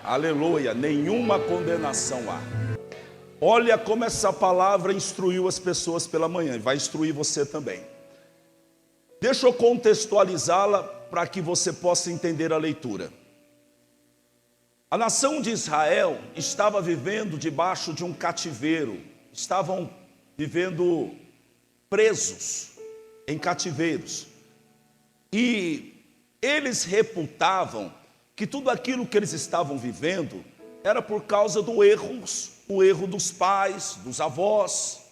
Aleluia, nenhuma condenação há. Olha como essa palavra instruiu as pessoas pela manhã, e vai instruir você também. Deixa eu contextualizá-la para que você possa entender a leitura. A nação de Israel estava vivendo debaixo de um cativeiro, estavam vivendo presos em cativeiros. E eles reputavam que tudo aquilo que eles estavam vivendo era por causa o erro dos pais, dos avós.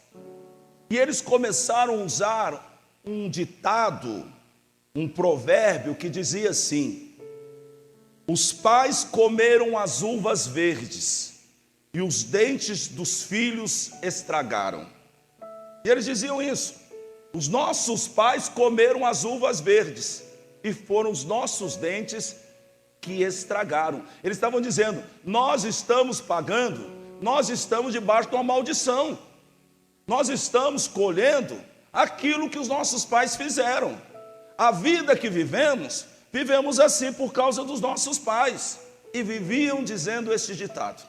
E eles começaram a usar um ditado, um provérbio que dizia assim: os pais comeram as uvas verdes e os dentes dos filhos estragaram. E eles diziam isso: os nossos pais comeram as uvas verdes e foram os nossos dentes que estragaram. Eles estavam dizendo: nós estamos pagando, nós estamos debaixo de uma maldição, nós estamos colhendo aquilo que os nossos pais fizeram. A vida que vivemos assim por causa dos nossos pais. E viviam dizendo esse ditado.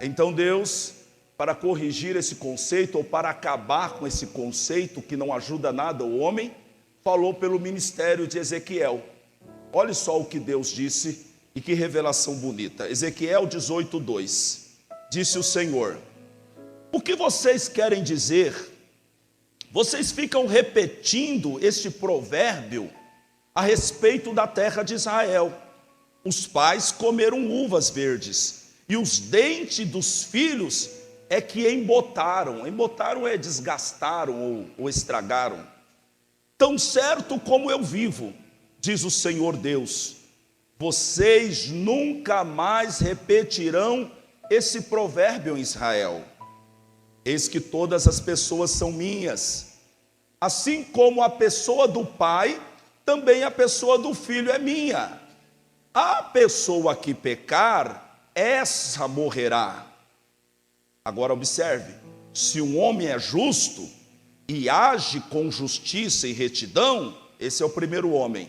Então Deus, para corrigir esse conceito, ou para acabar com esse conceito que não ajuda nada o homem, falou pelo ministério de Ezequiel. Olha só o que Deus disse, e que revelação bonita. Ezequiel 18:2. Disse o Senhor: o que vocês querem dizer? Vocês ficam repetindo este provérbio a respeito da terra de Israel. Os pais comeram uvas verdes, e os dentes dos filhos é que embotaram. Embotaram é desgastaram ou estragaram. Tão certo como eu vivo, diz o Senhor Deus, vocês nunca mais repetirão esse provérbio em Israel. Eis que todas as pessoas são minhas, assim como a pessoa do pai, também a pessoa do filho é minha. A pessoa que pecar, essa morrerá. Agora observe, se um homem é justo e age com justiça e retidão, esse é o primeiro homem.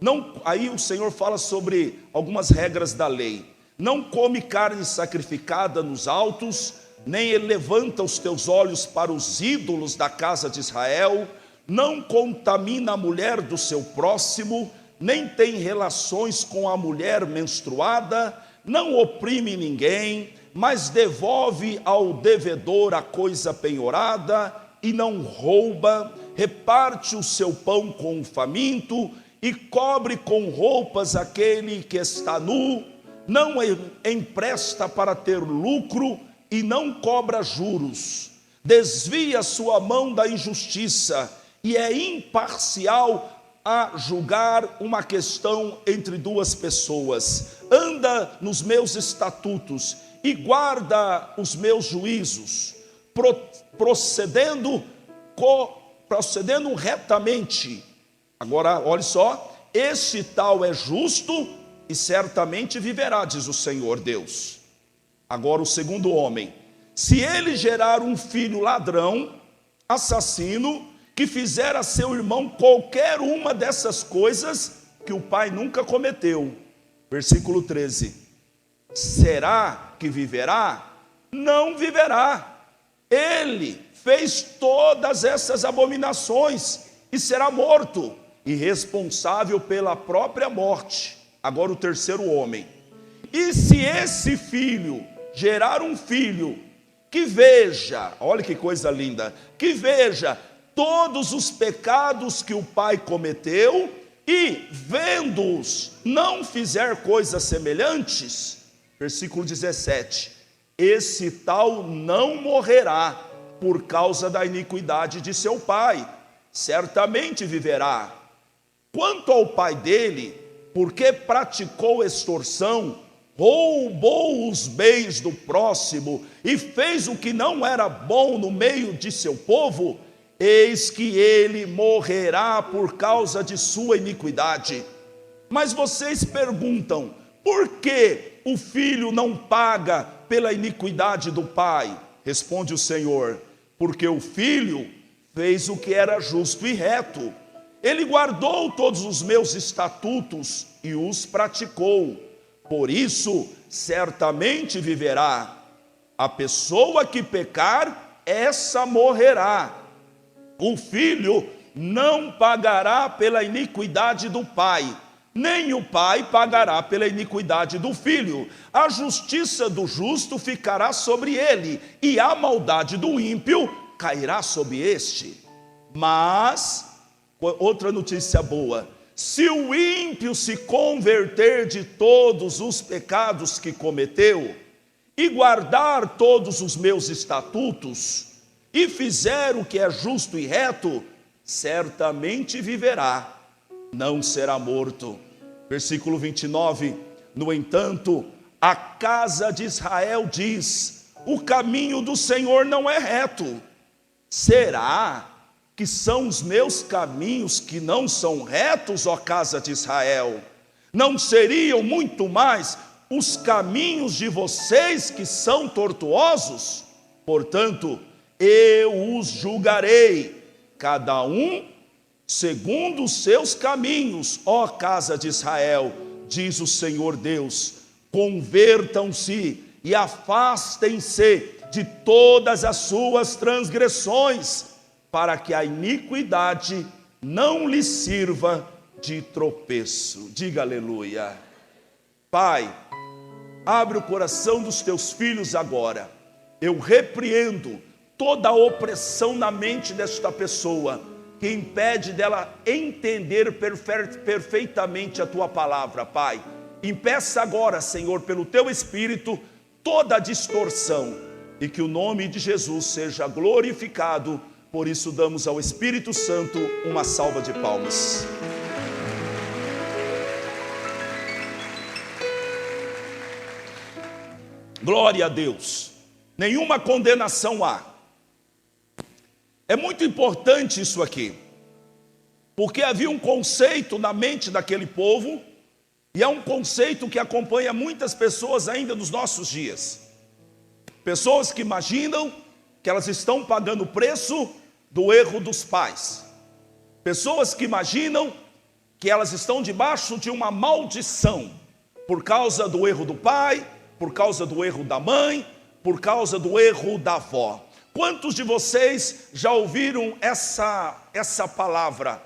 Não, aí o Senhor fala sobre algumas regras da lei. Não come carne sacrificada nos altos, nem ele levanta os teus olhos para os ídolos da casa de Israel, não contamina a mulher do seu próximo, nem tem relações com a mulher menstruada, não oprime ninguém, mas devolve ao devedor a coisa penhorada e não rouba, reparte o seu pão com o faminto e cobre com roupas aquele que está nu, não empresta para ter lucro e não cobra juros, desvia sua mão da injustiça e é imparcial a julgar uma questão entre duas pessoas, anda nos meus estatutos e guarda os meus juízos, procedendo retamente. Agora, olha só, esse tal é justo e certamente viverá, diz o Senhor Deus. Agora o segundo homem, se ele gerar um filho ladrão, assassino, que fizer a seu irmão qualquer uma dessas coisas que o pai nunca cometeu. Versículo 13. Será que viverá? Não viverá. Ele fez todas essas abominações e será morto, e responsável pela própria morte. Agora o terceiro homem. E se esse filho gerar um filho que veja, olha que coisa linda, que veja todos os pecados que o pai cometeu e, vendo-os, não fizer coisas semelhantes, versículo 17, esse tal não morrerá por causa da iniquidade de seu pai, certamente viverá. Quanto ao pai dele, porque praticou extorsão, roubou os bens do próximo e fez o que não era bom no meio de seu povo, eis que ele morrerá por causa de sua iniquidade. Mas vocês perguntam, por que o filho não paga pela iniquidade do pai? Responde o Senhor, porque o filho fez o que era justo e reto. Ele guardou todos os meus estatutos e os praticou. Por isso certamente viverá. A pessoa que pecar, essa morrerá. O filho não pagará pela iniquidade do pai, nem o pai pagará pela iniquidade do filho. A justiça do justo ficará sobre ele, e a maldade do ímpio cairá sobre este. Mas, outra notícia boa: se o ímpio se converter de todos os pecados que cometeu, e guardar todos os meus estatutos, e fizer o que é justo e reto, certamente viverá, não será morto. Versículo 29, no entanto, a casa de Israel diz: o caminho do Senhor não é reto. Será que são os meus caminhos que não são retos, ó casa de Israel? Não seriam muito mais os caminhos de vocês que são tortuosos? Portanto, eu os julgarei, cada um segundo os seus caminhos, ó casa de Israel, diz o Senhor Deus. Convertam-se e afastem-se de todas as suas transgressões, para que a iniquidade não lhes sirva de tropeço. Diga aleluia. Pai, abre o coração dos teus filhos agora. Eu repreendo toda a opressão na mente desta pessoa, que impede dela entender perfeitamente a tua palavra, Pai. Impeça agora, Senhor, pelo teu Espírito, toda a distorção, e que o nome de Jesus seja glorificado. Por isso damos ao Espírito Santo uma salva de palmas. Glória a Deus. Nenhuma condenação há. É muito importante isso aqui, porque havia um conceito na mente daquele povo, e é um conceito que acompanha muitas pessoas ainda nos nossos dias. Pessoas que imaginam que elas estão pagando o preço do erro dos pais. Pessoas que imaginam que elas estão debaixo de uma maldição, por causa do erro do pai, por causa do erro da mãe, por causa do erro da avó. Quantos de vocês já ouviram essa palavra,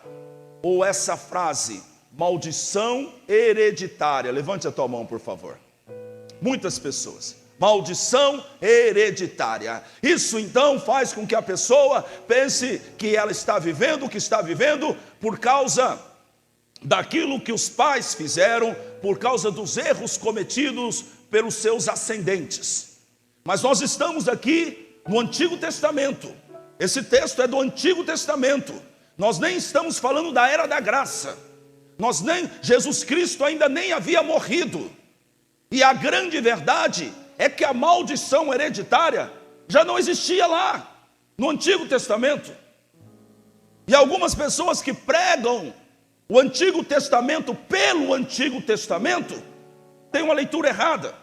ou essa frase, maldição hereditária? Levante a tua mão, por favor. Muitas pessoas. Maldição hereditária. Isso então faz com que a pessoa pense que ela está vivendo o que está vivendo por causa daquilo que os pais fizeram, por causa dos erros cometidos pelos seus ascendentes. Mas nós estamos aqui no Antigo Testamento. Esse texto é do Antigo Testamento. Nós nem estamos falando da era da graça. Jesus Cristo ainda nem havia morrido. E a grande verdade é que a maldição hereditária já não existia lá, no Antigo Testamento. E algumas pessoas que pregam o Antigo Testamento pelo Antigo Testamento têm uma leitura errada.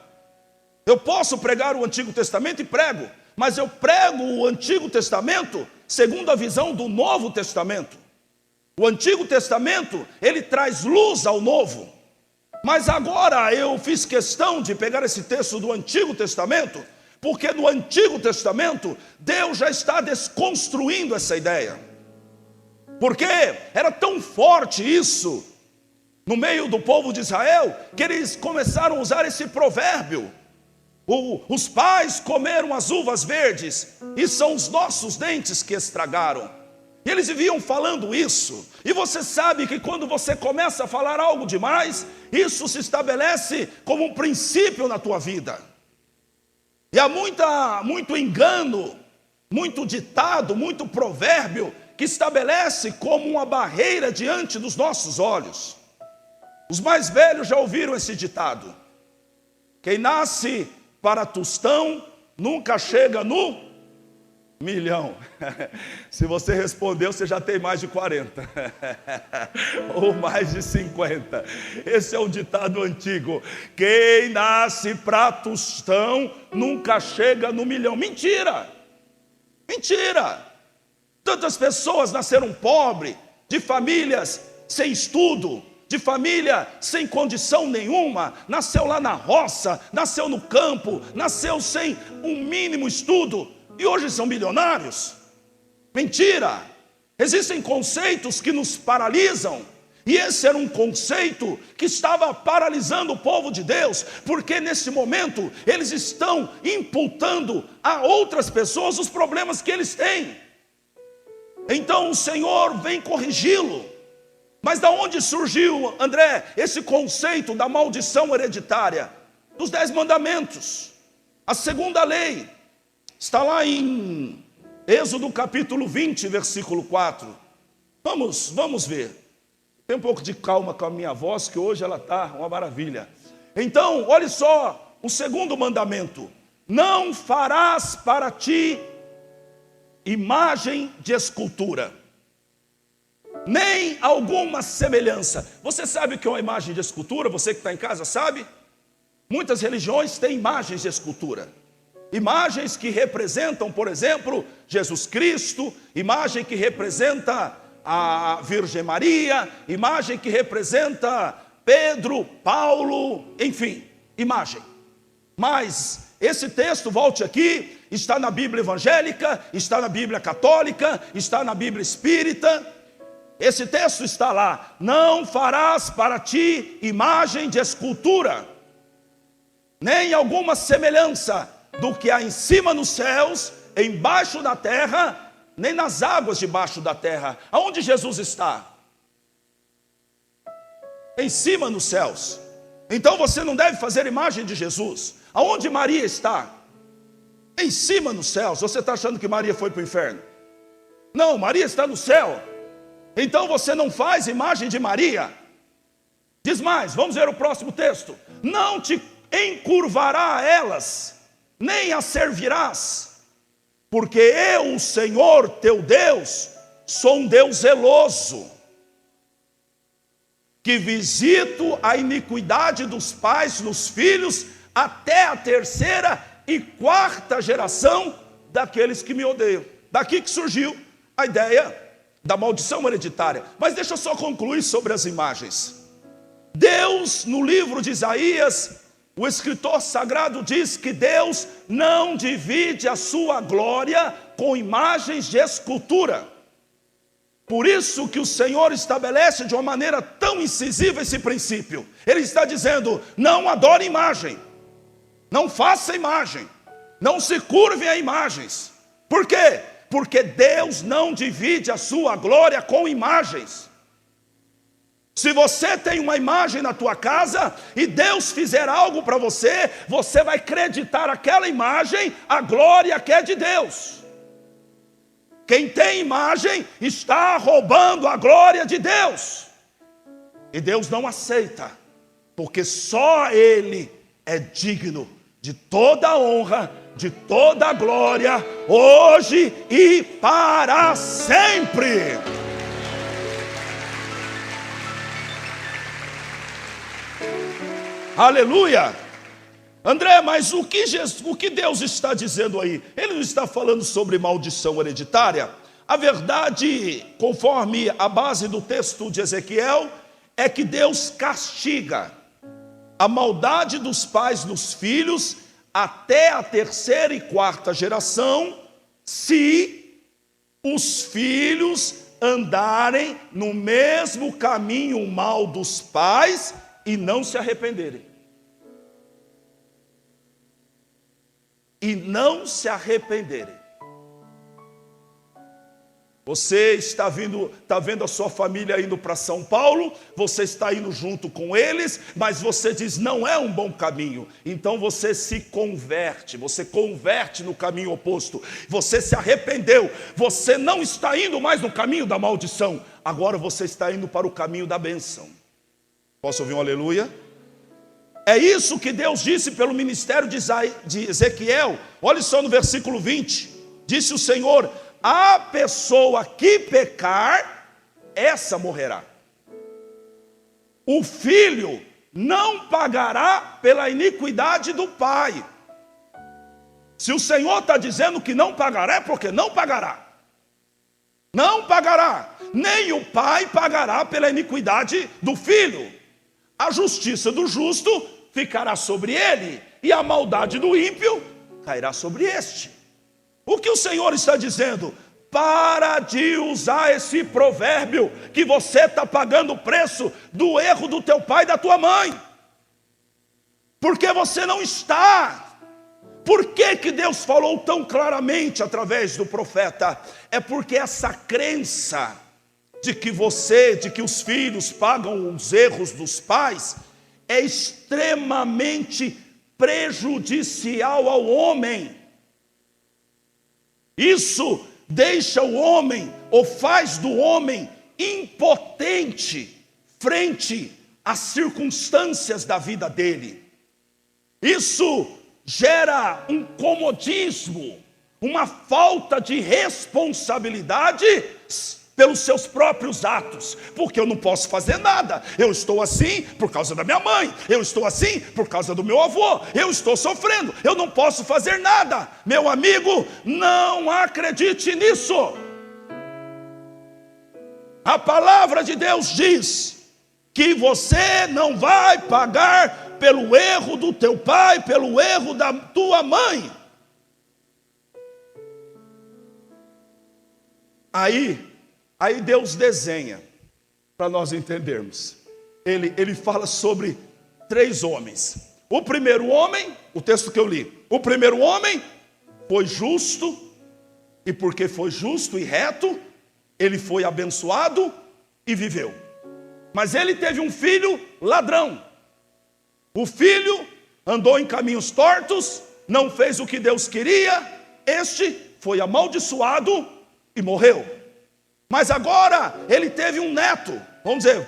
Eu posso pregar o Antigo Testamento e prego, mas eu prego o Antigo Testamento segundo a visão do Novo Testamento. O Antigo Testamento, ele traz luz ao Novo. Mas agora eu fiz questão de pegar esse texto do Antigo Testamento, porque no Antigo Testamento Deus já está desconstruindo essa ideia. Porque era tão forte isso no meio do povo de Israel, que eles começaram a usar esse provérbio: os pais comeram as uvas verdes, e são os nossos dentes que estragaram. E eles viviam falando isso. E você sabe que quando você começa a falar algo demais, isso se estabelece como um princípio na tua vida. E há muito engano, muito ditado, muito provérbio que estabelece como uma barreira diante dos nossos olhos. Os mais velhos já ouviram esse ditado: quem nasce para tostão nunca chega no milhão. Se você respondeu, você já tem mais de 40 ou mais de 50. Esse é um ditado antigo: quem nasce para tostão nunca chega no milhão. Mentira, mentira. Tantas pessoas nasceram pobres, de famílias sem estudo, de família sem condição nenhuma, nasceu lá na roça, nasceu no campo, nasceu sem um mínimo estudo, e hoje são milionários. Mentira! Existem conceitos que nos paralisam, e esse era um conceito que estava paralisando o povo de Deus, porque nesse momento eles estão imputando a outras pessoas os problemas que eles têm. Então o Senhor vem corrigi-lo. Mas da onde surgiu, André, esse conceito da maldição hereditária? Dos 10 mandamentos. A segunda lei está lá em Êxodo capítulo 20, versículo 4. Vamos ver. Tem um pouco de calma com a minha voz, que hoje ela está uma maravilha. Então, olhe só, o segundo mandamento: não farás para ti imagem de escultura, nem alguma semelhança. Você sabe o que é uma imagem de escultura? Você que está em casa sabe? Muitas religiões têm imagens de escultura. Imagens que representam, por exemplo, Jesus Cristo, imagem que representa a Virgem Maria, imagem que representa Pedro, Paulo, enfim, imagem. Mas esse texto, volte aqui, está na Bíblia evangélica, está na Bíblia católica, está na Bíblia espírita. Esse texto está lá: não farás para ti imagem de escultura, nem alguma semelhança do que há em cima nos céus, embaixo da terra, nem nas águas debaixo da terra. Aonde Jesus está? Em cima nos céus. Então você não deve fazer imagem de Jesus. Aonde Maria está? Em cima nos céus. Você está achando que Maria foi para o inferno? Não, Maria está no céu. Então você não faz imagem de Maria. Diz mais, vamos ver o próximo texto: não te encurvará a elas, nem as servirás, porque eu, o Senhor teu Deus, sou um Deus zeloso, que visito a iniquidade dos pais nos filhos, até a 3ª e 4ª geração daqueles que me odeiam. Daqui que surgiu a ideia da maldição hereditária. Mas deixa eu só concluir sobre as imagens. Deus, no livro de Isaías, o escritor sagrado diz que Deus não divide a sua glória com imagens de escultura. Por isso que o Senhor estabelece de uma maneira tão incisiva esse princípio. Ele está dizendo: não adore imagem, não faça imagem, não se curve a imagens. Por quê? Porque Deus não divide a sua glória com imagens. Se você tem uma imagem na tua casa e Deus fizer algo para você, você vai acreditar aquela imagem, a glória que é de Deus. Quem tem imagem está roubando a glória de Deus. E Deus não aceita, porque só Ele é digno de toda a honra, de toda a glória, hoje e para sempre. Aleluia! André, mas o que Deus está dizendo aí? Ele não está falando sobre maldição hereditária? A verdade, conforme a base do texto de Ezequiel, é que Deus castiga a maldade dos pais nos filhos até a 3ª e 4ª geração, se os filhos andarem no mesmo caminho mal dos pais e não se arrependerem. E não se arrependerem. Você está vendo a sua família indo para São Paulo, você está indo junto com eles, mas você diz: não é um bom caminho. Então você se converte, você converte no caminho oposto. Você se arrependeu, você não está indo mais no caminho da maldição, agora você está indo para o caminho da bênção. Posso ouvir um aleluia? É isso que Deus disse pelo ministério de Ezequiel. Olha só no versículo 20. Disse o Senhor: a pessoa que pecar, essa morrerá. O filho não pagará pela iniquidade do pai. Se o Senhor está dizendo que não pagará, é porque não pagará. Não pagará, nem o pai pagará pela iniquidade do filho. A justiça do justo ficará sobre ele, e a maldade do ímpio cairá sobre este. O que o Senhor está dizendo? Para de usar esse provérbio, que você está pagando o preço do erro do teu pai e da tua mãe, porque você não está. Por que Deus falou tão claramente através do profeta? É porque essa crença de que os filhos pagam os erros dos pais, é extremamente prejudicial ao homem. Isso deixa o homem, ou faz do homem, impotente frente às circunstâncias da vida dele. Isso gera um comodismo, uma falta de responsabilidade pelos seus próprios atos, porque eu não posso fazer nada, eu estou assim por causa da minha mãe, eu estou assim por causa do meu avô, eu estou sofrendo, eu não posso fazer nada. Meu amigo, não acredite nisso. A palavra de Deus diz que você não vai pagar pelo erro do teu pai, pelo erro da tua mãe. Aí Deus desenha, para nós entendermos. Ele fala sobre 3 homens. O primeiro homem, o texto que eu li, o primeiro homem foi justo, e porque foi justo e reto, ele foi abençoado e viveu. Mas ele teve um filho ladrão. O filho andou em caminhos tortos, não fez o que Deus queria, este foi amaldiçoado e morreu. Mas agora ele teve um neto, vamos dizer,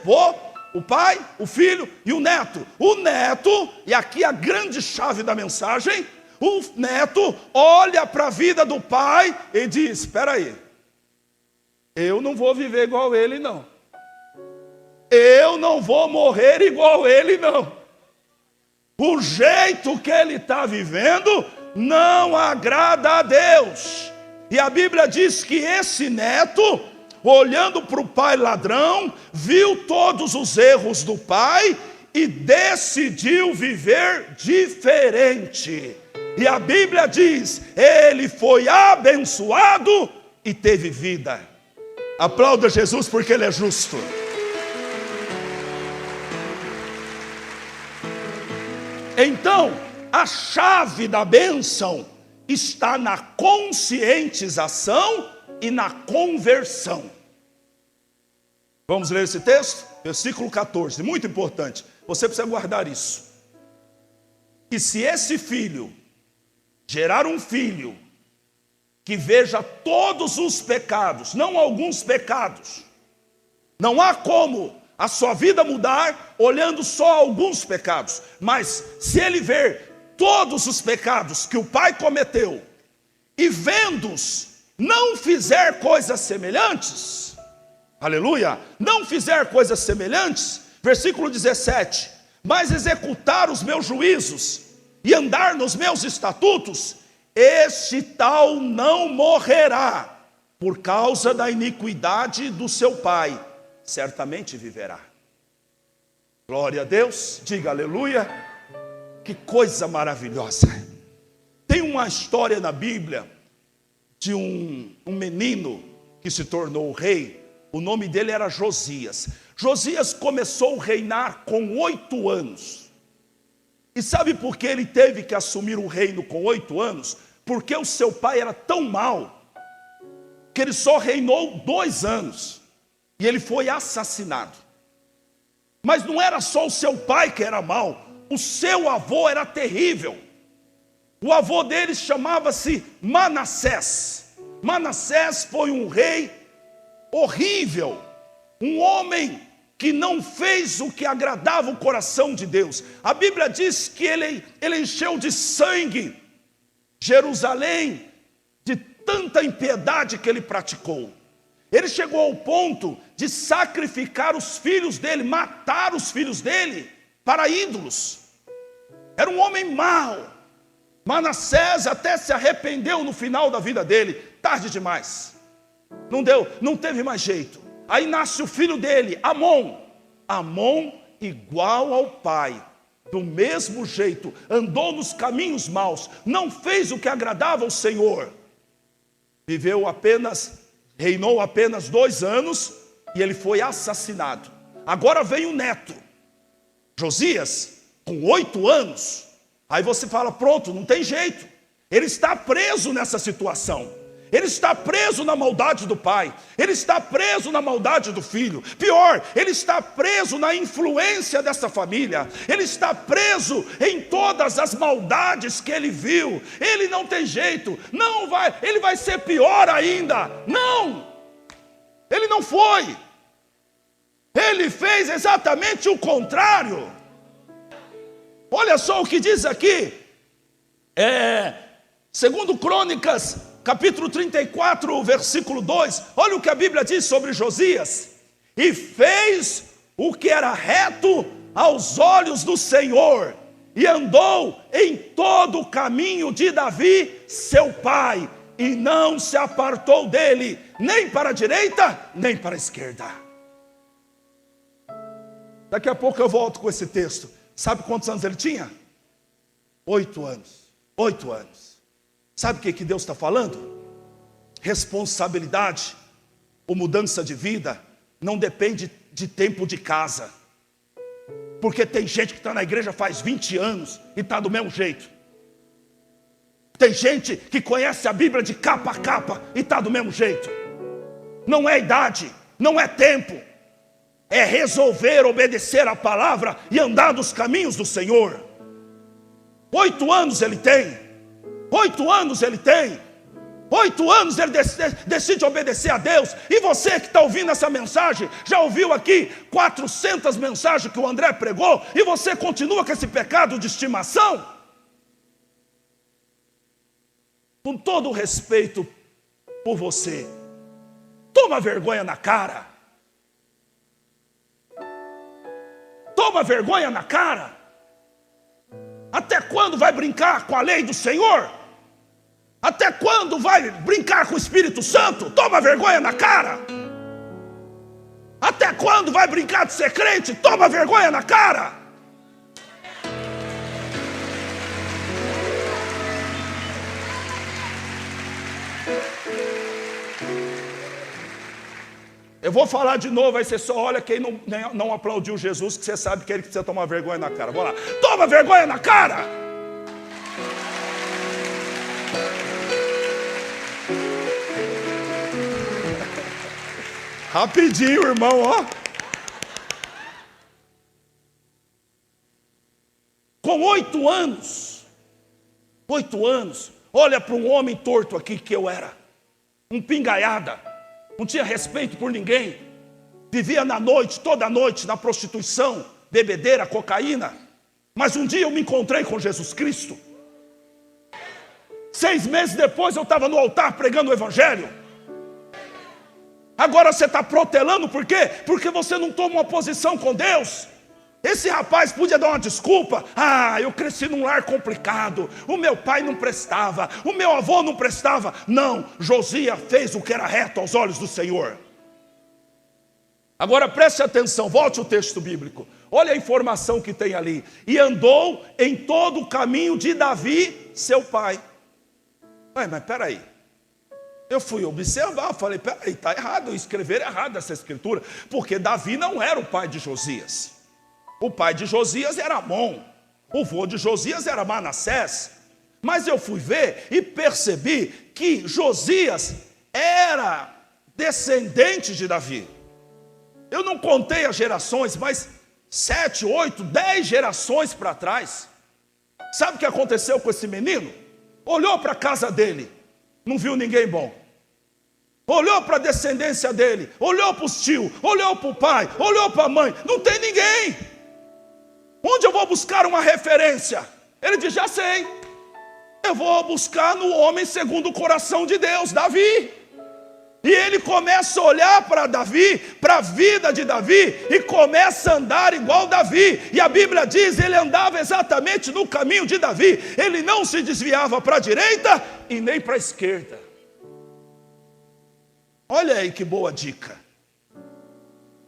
o pai, o filho e o neto. O neto, e aqui a grande chave da mensagem, o neto olha para a vida do pai e diz: espera aí, eu não vou viver igual ele não, eu não vou morrer igual ele não. O jeito que ele está vivendo não agrada a Deus. E a Bíblia diz que esse neto, olhando para o pai ladrão, viu todos os erros do pai e decidiu viver diferente. E a Bíblia diz: ele foi abençoado e teve vida. Aplauda Jesus, porque ele é justo. Então, a chave da bênção está na conscientização e na conversão. Vamos ler esse texto? Versículo 14, muito importante. Você precisa guardar isso. E se esse filho gerar um filho que veja todos os pecados, não alguns pecados, não há como a sua vida mudar olhando só alguns pecados, mas se ele ver todos os pecados que o pai cometeu e vendo-os não fizer coisas semelhantes, aleluia, não fizer coisas semelhantes, versículo 17, mas executar os meus juízos e andar nos meus estatutos, este tal não morrerá por causa da iniquidade do seu pai, certamente viverá. Glória a Deus, diga aleluia. Que coisa maravilhosa. Tem uma história na Bíblia de um menino que se tornou rei. O nome dele era Josias. Josias começou a reinar com 8 anos. E sabe por que ele teve que assumir o reino com 8 anos? Porque o seu pai era tão mau que ele só reinou 2 anos. E ele foi assassinado. Mas não era só o seu pai que era mau, o seu avô era terrível. O avô dele chamava-se Manassés. Manassés foi um rei horrível, um homem que não fez o que agradava o coração de Deus. A Bíblia diz que ele encheu de sangue Jerusalém, de tanta impiedade que ele praticou. Ele chegou ao ponto de sacrificar os filhos dele, matar os filhos dele para ídolos. Era um homem mau. Manassés até se arrependeu no final da vida dele, tarde demais. Não deu, não teve mais jeito. Aí nasce o filho dele, Amon. Amon igual ao pai, do mesmo jeito, andou nos caminhos maus, não fez o que agradava ao Senhor. Reinou apenas 2 anos e ele foi assassinado. Agora vem o neto, Josias, com 8 anos. Aí você fala, pronto, não tem jeito. Ele está preso nessa situação. Ele está preso na maldade do pai. Ele está preso na maldade do filho. Pior, ele está preso na influência dessa família. Ele está preso em todas as maldades que ele viu. Ele não tem jeito. Não vai, ele vai ser pior ainda. Não! Ele não foi. Ele fez exatamente o contrário. Olha só o que diz aqui. Segundo Crônicas, capítulo 34, versículo 2, olha o que a Bíblia diz sobre Josias. E fez o que era reto aos olhos do Senhor, e andou em todo o caminho de Davi, seu pai, e não se apartou dele, nem para a direita, nem para a esquerda. Daqui a pouco eu volto com esse texto. Sabe quantos anos ele tinha? 8 anos. 8 anos. Sabe o que Deus está falando? Responsabilidade ou mudança de vida não depende de tempo de casa. Porque tem gente que está na igreja faz 20 anos e está do mesmo jeito. Tem gente que conhece a Bíblia de capa a capa e está do mesmo jeito. Não é idade, não é tempo. É resolver obedecer a palavra e andar nos caminhos do Senhor. 8 anos ele tem. 8 anos ele tem. 8 anos ele decide obedecer a Deus. E você que está ouvindo essa mensagem, já ouviu aqui 400 mensagens que o André pregou, e você continua com esse pecado de estimação? Com todo o respeito por você, toma vergonha na cara. Toma vergonha na cara. Até quando vai brincar com a lei do Senhor? Até quando vai brincar com o Espírito Santo? Toma vergonha na cara. Até quando vai brincar de ser crente? Toma vergonha na cara. Eu vou falar de novo, aí você só olha quem não aplaudiu Jesus, que você sabe que ele precisa tomar vergonha na cara. Vamos lá. Toma vergonha na cara! Rapidinho, irmão, ó. Com 8 anos, 8 anos, olha para um homem torto aqui que eu era. Um pingaiada. Não tinha respeito por ninguém. Vivia na noite, toda noite, na prostituição, bebedeira, cocaína. Mas um dia eu me encontrei com Jesus Cristo. 6 meses depois eu estava no altar pregando o Evangelho. Agora você está protelando, por quê? Porque você não toma uma posição com Deus. Esse rapaz podia dar uma desculpa. Ah, eu cresci num lar complicado. O meu pai não prestava. O meu avô não prestava. Não, Josias fez o que era reto aos olhos do Senhor. Agora preste atenção, volte ao texto bíblico. Olha a informação que tem ali. E andou em todo o caminho de Davi, seu pai. Ué, mas peraí. Eu fui observar, falei, peraí, está errado, escrever errado essa escritura. Porque Davi não era o pai de Josias. O pai de Josias era Amon. O avô de Josias era Manassés. Mas eu fui ver e percebi que Josias era descendente de Davi. Eu não contei as gerações, mas 7, 8, 10 gerações para trás. Sabe o que aconteceu com esse menino? Olhou para a casa dele, não viu ninguém bom. Olhou para a descendência dele, olhou para os tios, olhou para o pai, olhou para a mãe, não tem ninguém. Onde eu vou buscar uma referência? Ele diz, já sei. Eu vou buscar no homem segundo o coração de Deus, Davi. E ele começa a olhar para Davi, para a vida de Davi, e começa a andar igual Davi. E a Bíblia diz, ele andava exatamente no caminho de Davi. Ele não se desviava para a direita e nem para a esquerda. Olha aí que boa dica.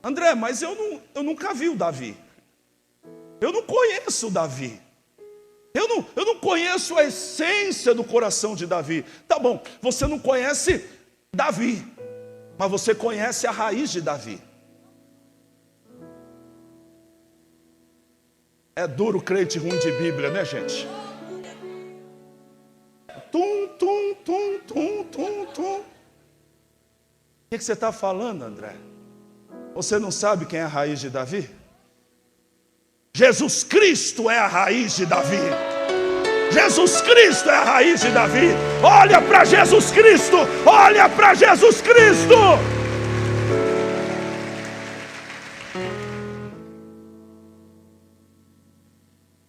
André, mas eu nunca vi o Davi. Eu não conheço o Davi. Eu não conheço a essência do coração de Davi. Tá bom, você não conhece Davi, mas você conhece a raiz de Davi. É duro crente ruim de Bíblia, né, gente? Tum, tum, tum, tum, tum, tum. O que você está falando, André? Você não sabe quem é a raiz de Davi? Jesus Cristo é a raiz de Davi. Jesus Cristo é a raiz de Davi. Olha para Jesus Cristo. Olha para Jesus Cristo.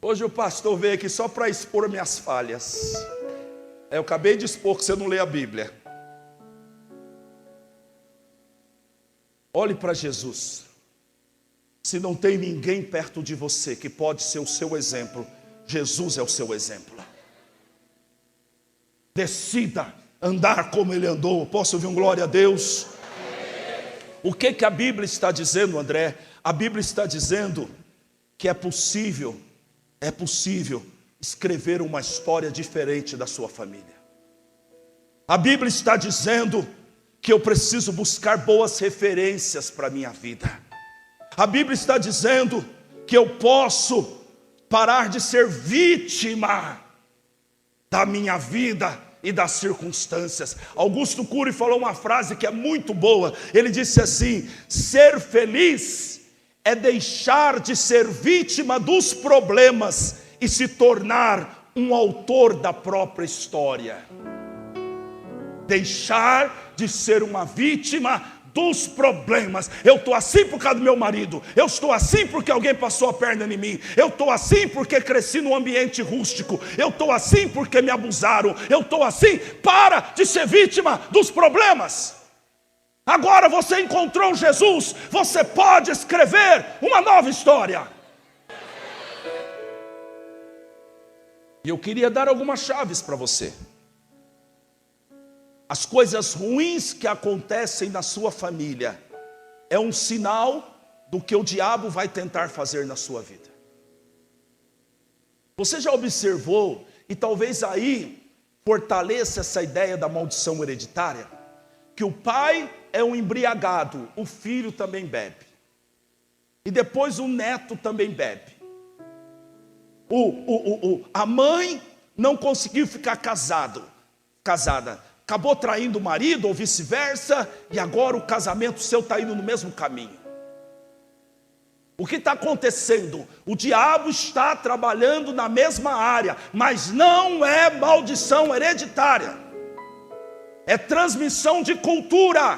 Hoje o pastor veio aqui só para expor minhas falhas. Eu acabei de expor que você não lê a Bíblia. Olhe para Jesus. Se não tem ninguém perto de você que pode ser o seu exemplo, Jesus é o seu exemplo. Decida andar como ele andou. Posso ouvir um glória a Deus? O que a Bíblia está dizendo, André? A Bíblia está dizendo que é possível escrever uma história diferente da sua família. A Bíblia está dizendo que eu preciso buscar boas referências para a minha vida. A Bíblia está dizendo que eu posso parar de ser vítima da minha vida e das circunstâncias. Augusto Cury falou uma frase que é muito boa. Ele disse assim: ser feliz é deixar de ser vítima dos problemas e se tornar um autor da própria história. Deixar de ser uma vítima dos problemas. Eu estou assim por causa do meu marido. Eu estou assim porque alguém passou a perna em mim. Eu estou assim porque cresci num ambiente rústico. Eu estou assim porque me abusaram. Eu estou assim. Para de ser vítima dos problemas. Agora você encontrou Jesus. Você pode escrever uma nova história. E eu queria dar algumas chaves para você. As coisas ruins que acontecem na sua família é um sinal do que o diabo vai tentar fazer na sua vida. Você já observou, e talvez aí fortaleça essa ideia da maldição hereditária, que o pai é um embriagado, o filho também bebe. E depois o neto também bebe. A mãe não conseguiu ficar casada. Acabou traindo o marido ou vice-versa, e agora o casamento seu está indo no mesmo caminho. O que está acontecendo? O diabo está trabalhando na mesma área, mas não é maldição hereditária. É transmissão de cultura.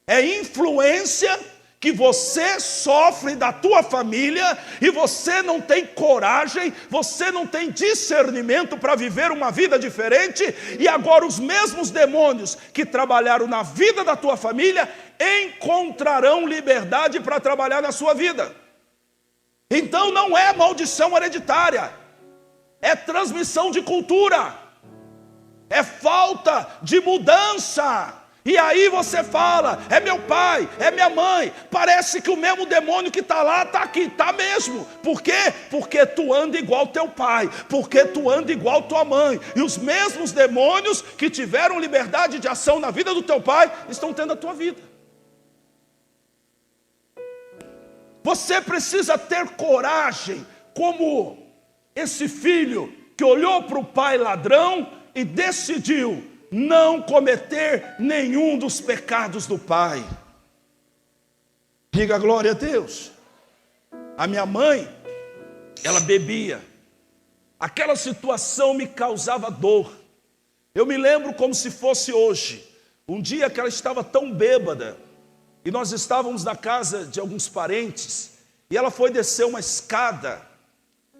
É influência que você sofre da tua família e você não tem coragem, você não tem discernimento para viver uma vida diferente, e agora os mesmos demônios que trabalharam na vida da tua família encontrarão liberdade para trabalhar na sua vida. Então não é maldição hereditária, é transmissão de cultura, é falta de mudança. E aí você fala, é meu pai, é minha mãe, parece que o mesmo demônio que está lá está aqui, está mesmo. Por quê? Porque tu anda igual teu pai, porque tu anda igual tua mãe, e os mesmos demônios que tiveram liberdade de ação na vida do teu pai, estão tendo a tua vida. Você precisa ter coragem, como esse filho que olhou para o pai ladrão e decidiu não cometer nenhum dos pecados do pai. Diga glória a Deus. A minha mãe, ela bebia. Aquela situação me causava dor. Eu me lembro como se fosse hoje. Um dia que ela estava tão bêbada, e nós estávamos na casa de alguns parentes, e ela foi descer uma escada.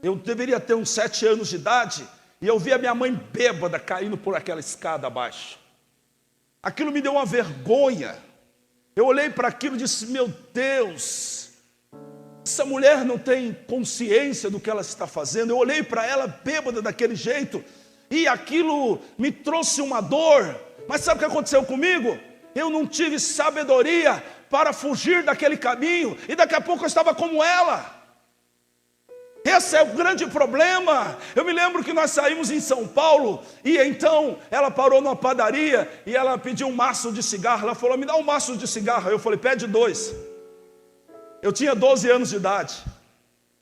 Eu deveria ter uns 7 anos de idade, e eu vi a minha mãe bêbada caindo por aquela escada abaixo. Aquilo me deu uma vergonha. Eu olhei para aquilo e disse, meu Deus, essa mulher não tem consciência do que ela está fazendo. Eu olhei para ela bêbada daquele jeito, e aquilo me trouxe uma dor. Mas sabe o que aconteceu comigo? eu não tive sabedoria para fugir daquele caminho, e daqui a pouco eu estava como ela. Esse é o grande problema. Eu me lembro que nós saímos em São Paulo, e então ela parou numa padaria, e ela pediu um maço de cigarro. Ela falou, me dá um maço de cigarro. Eu falei, pede 2. Eu tinha 12 anos de idade.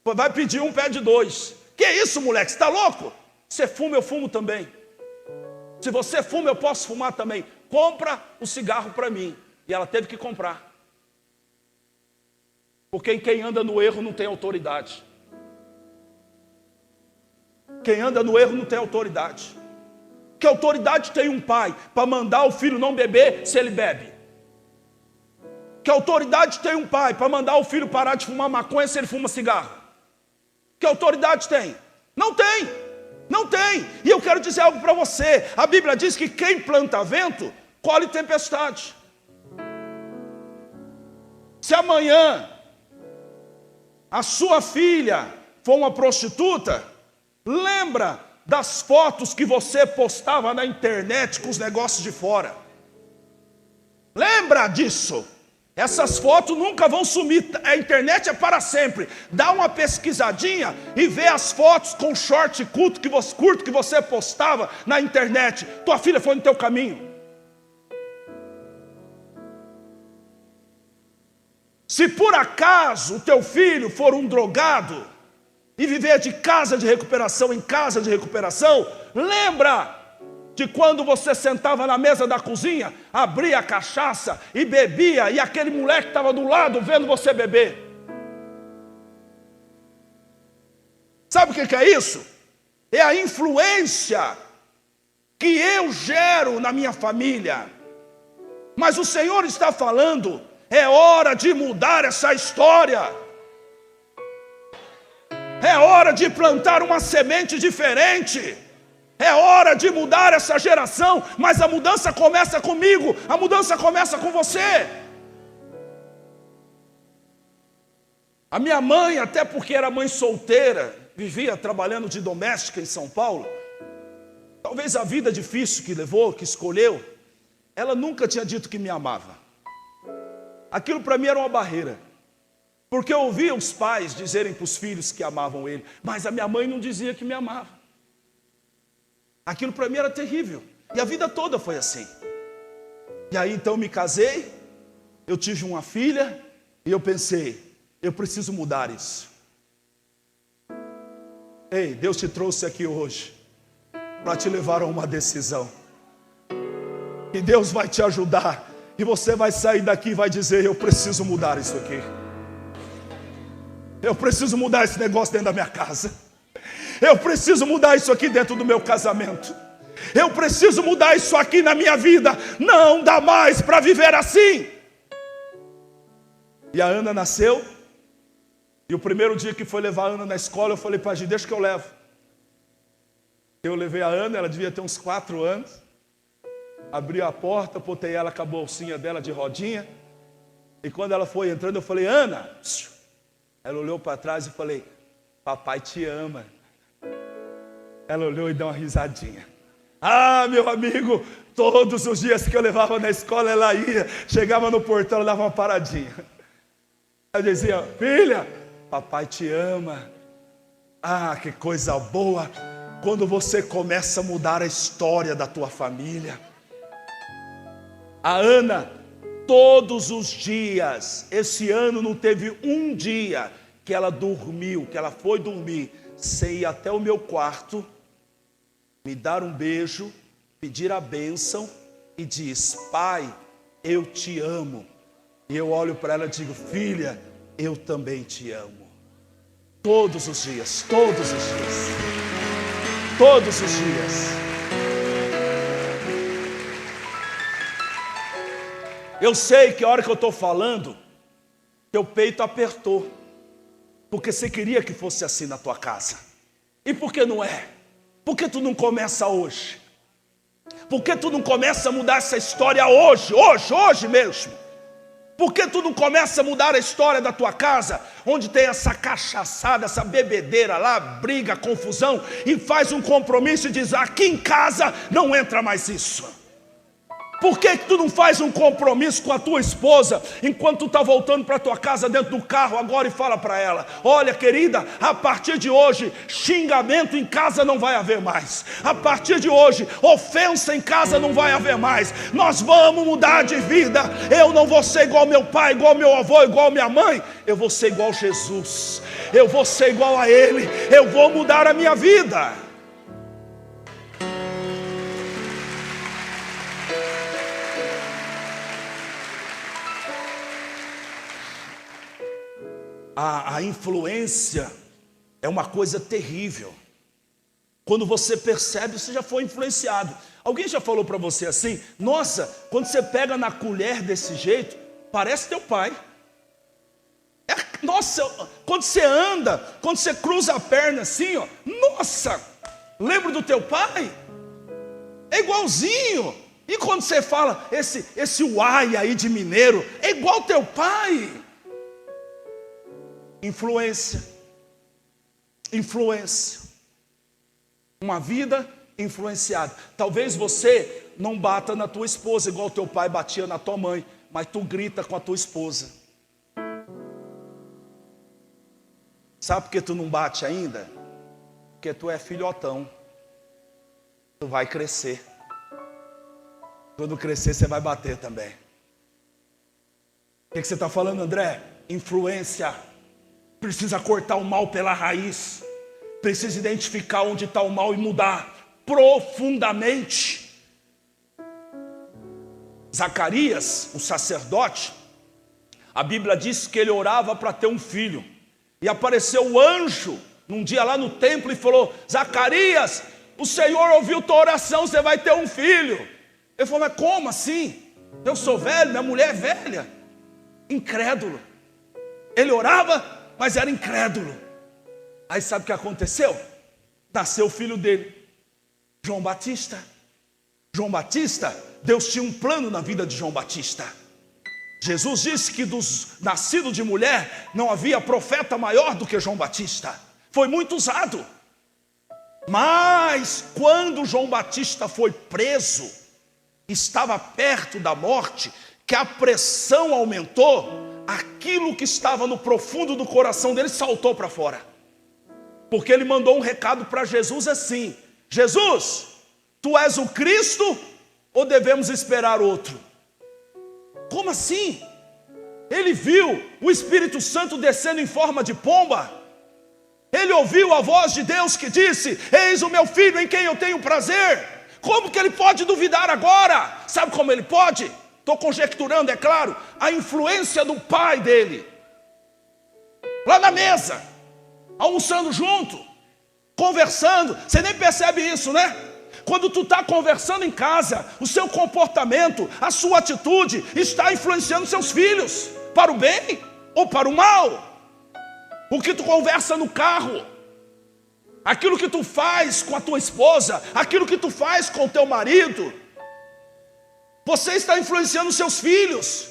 Vai pedir um, pede 2. Que isso, moleque, você está louco? Você fuma, eu fumo também. Se você fuma, eu posso fumar também. Compra o cigarro para mim. E ela teve que comprar. Porque quem anda no erro não tem autoridade. Quem anda no erro não tem autoridade. Que autoridade tem um pai para mandar o filho não beber se ele bebe? Que autoridade tem um pai para mandar o filho parar de fumar maconha se ele fuma cigarro? Que autoridade tem? Não tem. Não tem. E eu quero dizer algo para você. A Bíblia diz que quem planta vento, colhe tempestade. Se amanhã a sua filha for uma prostituta, lembra das fotos que você postava na internet com os negócios de fora. Lembra disso. Essas fotos nunca vão sumir. A internet é para sempre. Dá uma pesquisadinha e vê as fotos com short curto que você postava na internet. Tua filha foi no teu caminho. Se por acaso o teu filho for um drogado e viver de casa de recuperação em casa de recuperação, lembra de quando você sentava na mesa da cozinha, abria a cachaça e bebia, e aquele moleque estava do lado vendo você beber. Sabe o que é isso? É a influência que eu gero na minha família. Mas o Senhor está falando, é hora de mudar essa história. É hora de plantar uma semente diferente. É hora de mudar essa geração. Mas a mudança começa comigo. A mudança começa com você. A minha mãe, até porque era mãe solteira, vivia trabalhando de doméstica em São Paulo. Talvez a vida difícil que levou, que escolheu, ela nunca tinha dito que me amava. Aquilo para mim era uma barreira. Porque eu ouvia os pais dizerem para os filhos que amavam ele, mas a minha mãe não dizia que me amava. Aquilo para mim era terrível. E a vida toda foi assim. E aí então me casei, eu tive uma filha, e eu pensei, eu preciso mudar isso. Ei, Deus te trouxe aqui hoje para te levar a uma decisão. E Deus vai te ajudar. E você vai sair daqui e vai dizer, eu preciso mudar isso aqui. Eu preciso mudar esse negócio dentro da minha casa. Eu preciso mudar isso aqui dentro do meu casamento. Eu preciso mudar isso aqui na minha vida. Não dá mais para viver assim. E a Ana nasceu. E o primeiro dia que foi levar a Ana na escola, eu falei para a gente, deixa que eu levo. Eu levei a Ana, ela devia ter uns 4 anos. Abri a porta, botei ela com a bolsinha dela de rodinha. E quando ela foi entrando, eu falei, Ana. Ela olhou para trás e falei, papai te ama. Ela olhou e deu uma risadinha. Ah, meu amigo, todos os dias que eu levava na escola, ela ia, chegava no portão, ela dava uma paradinha. Ela dizia, filha, papai te ama. Ah, que coisa boa, quando você começa a mudar a história da tua família. A Ana, todos os dias, esse ano não teve um dia que ela dormiu, que ela foi dormir, sem ir até o meu quarto, me dar um beijo, pedir a bênção e diz, pai, eu te amo. E eu olho para ela e digo, filha, eu também te amo. Todos os dias, todos os dias, todos os dias. Eu sei que a hora que eu estou falando, teu peito apertou, porque você queria que fosse assim na tua casa. E por que não é? Por que tu não começa hoje? Por que tu não começa a mudar essa história hoje mesmo? Por que tu não começa a mudar a história da tua casa, onde tem essa cachaçada, essa bebedeira lá, briga, confusão, e faz um compromisso e diz, aqui em casa não entra mais isso. Por que tu não faz um compromisso com a tua esposa, enquanto tu está voltando para a tua casa dentro do carro agora, e fala para ela: olha querida, a partir de hoje, xingamento em casa não vai haver mais. A partir de hoje, ofensa em casa não vai haver mais. Nós vamos mudar de vida. Eu não vou ser igual meu pai, igual meu avô, igual minha mãe. Eu vou ser igual Jesus. Eu vou ser igual a Ele. Eu vou mudar a minha vida. A influência é uma coisa terrível. Quando você percebe, você já foi influenciado. Alguém já falou para você assim: nossa, quando você pega na colher desse jeito, parece teu pai. Nossa, quando você anda, quando você cruza a perna assim, ó, nossa, lembra do teu pai? É igualzinho. E quando você fala esse uai aí de mineiro, é igual teu pai. Influência. Uma vida influenciada. Talvez você não bata na tua esposa igual teu pai batia na tua mãe, mas tu grita com a tua esposa. Sabe por que tu não bate ainda? Porque tu é filhotão. Tu vai crescer. Quando crescer você vai bater também. O que você está falando, André? Influência. Precisa cortar o mal pela raiz. Precisa identificar onde está o mal e mudar profundamente. Zacarias, o sacerdote, a Bíblia diz que ele orava para ter um filho. E apareceu o anjo num dia lá no templo e falou: Zacarias, o Senhor ouviu tua oração, você vai ter um filho. Ele falou: mas como assim? Eu sou velho, minha mulher é velha. Incrédulo. Ele orava, mas era incrédulo. Aí sabe o que aconteceu? Nasceu o filho dele, João Batista. João Batista, Deus tinha um plano na vida de João Batista. Jesus disse que dos nascidos de mulher não havia profeta maior do que João Batista. Foi muito usado. Mas quando João Batista foi preso, estava perto da morte, que a pressão aumentou, aquilo que estava no profundo do coração dele saltou para fora. Porque ele mandou um recado para Jesus assim: Jesus, tu és o Cristo ou devemos esperar outro? Como assim? Ele viu o Espírito Santo descendo em forma de pomba. Ele ouviu a voz de Deus que disse: eis o meu filho em quem eu tenho prazer. Como que ele pode duvidar agora? Sabe como ele pode? Estou conjecturando, é claro. A influência do pai dele. Lá na mesa, almoçando junto, conversando. Você nem percebe isso, né? Quando tu está conversando em casa, o seu comportamento, a sua atitude está influenciando seus filhos, para o bem ou para o mal. O que tu conversa no carro, aquilo que tu faz com a tua esposa, aquilo que tu faz com o teu marido, você está influenciando seus filhos.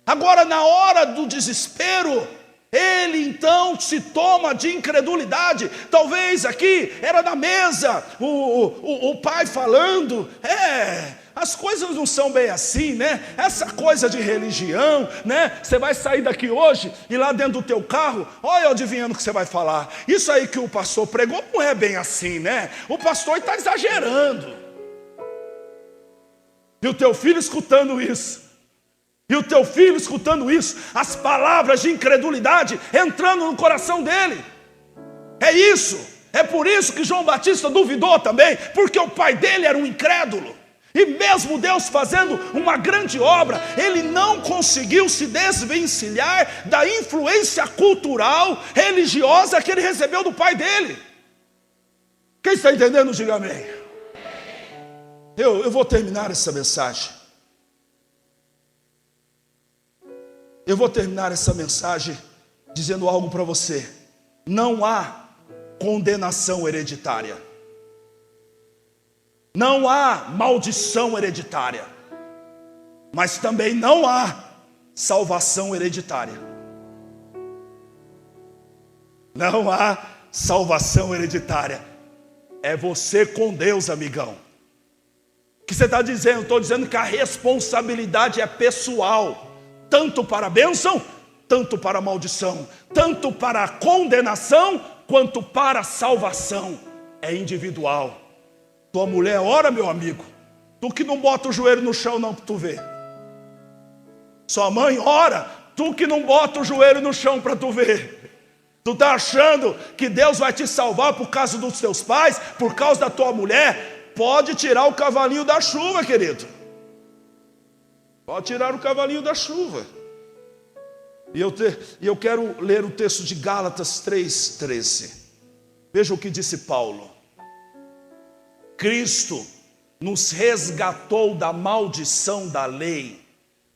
Agora, na hora do desespero, ele então se toma de incredulidade. Talvez aqui era na mesa o pai falando: as coisas não são bem assim, né? Essa coisa de religião, né? Você vai sair daqui hoje e lá dentro do teu carro, olha eu adivinhando o que você vai falar. Isso aí que o pastor pregou não é bem assim, né? O pastor está exagerando. E o teu filho escutando isso. E o teu filho escutando isso, as palavras de incredulidade entrando no coração dele. É isso, é por isso que João Batista duvidou também, porque o pai dele era um incrédulo. E mesmo Deus fazendo uma grande obra, ele não conseguiu se desvencilhar da influência cultural, religiosa que ele recebeu do pai dele. Quem está entendendo, diga amém. Eu vou terminar essa mensagem. Eu vou terminar essa mensagem dizendo algo para você. Não há condenação hereditária. Não há maldição hereditária. Mas também não há salvação hereditária. Não há salvação hereditária. É você com Deus, amigão. que você está dizendo? Estou dizendo que a responsabilidade é pessoal, tanto para a bênção, tanto para a maldição, tanto para a condenação, quanto para a salvação. É individual. Tua mulher ora, meu amigo, tu que não bota o joelho no chão não para tu ver. Sua mãe ora, tu que não bota o joelho no chão para tu ver. Tu está achando que Deus vai te salvar por causa dos teus pais, por causa da tua mulher? Pode tirar o cavalinho da chuva, querido. Pode tirar o cavalinho da chuva. E eu quero ler o texto de Gálatas 3:13. Veja o que disse Paulo. Cristo nos resgatou da maldição da lei,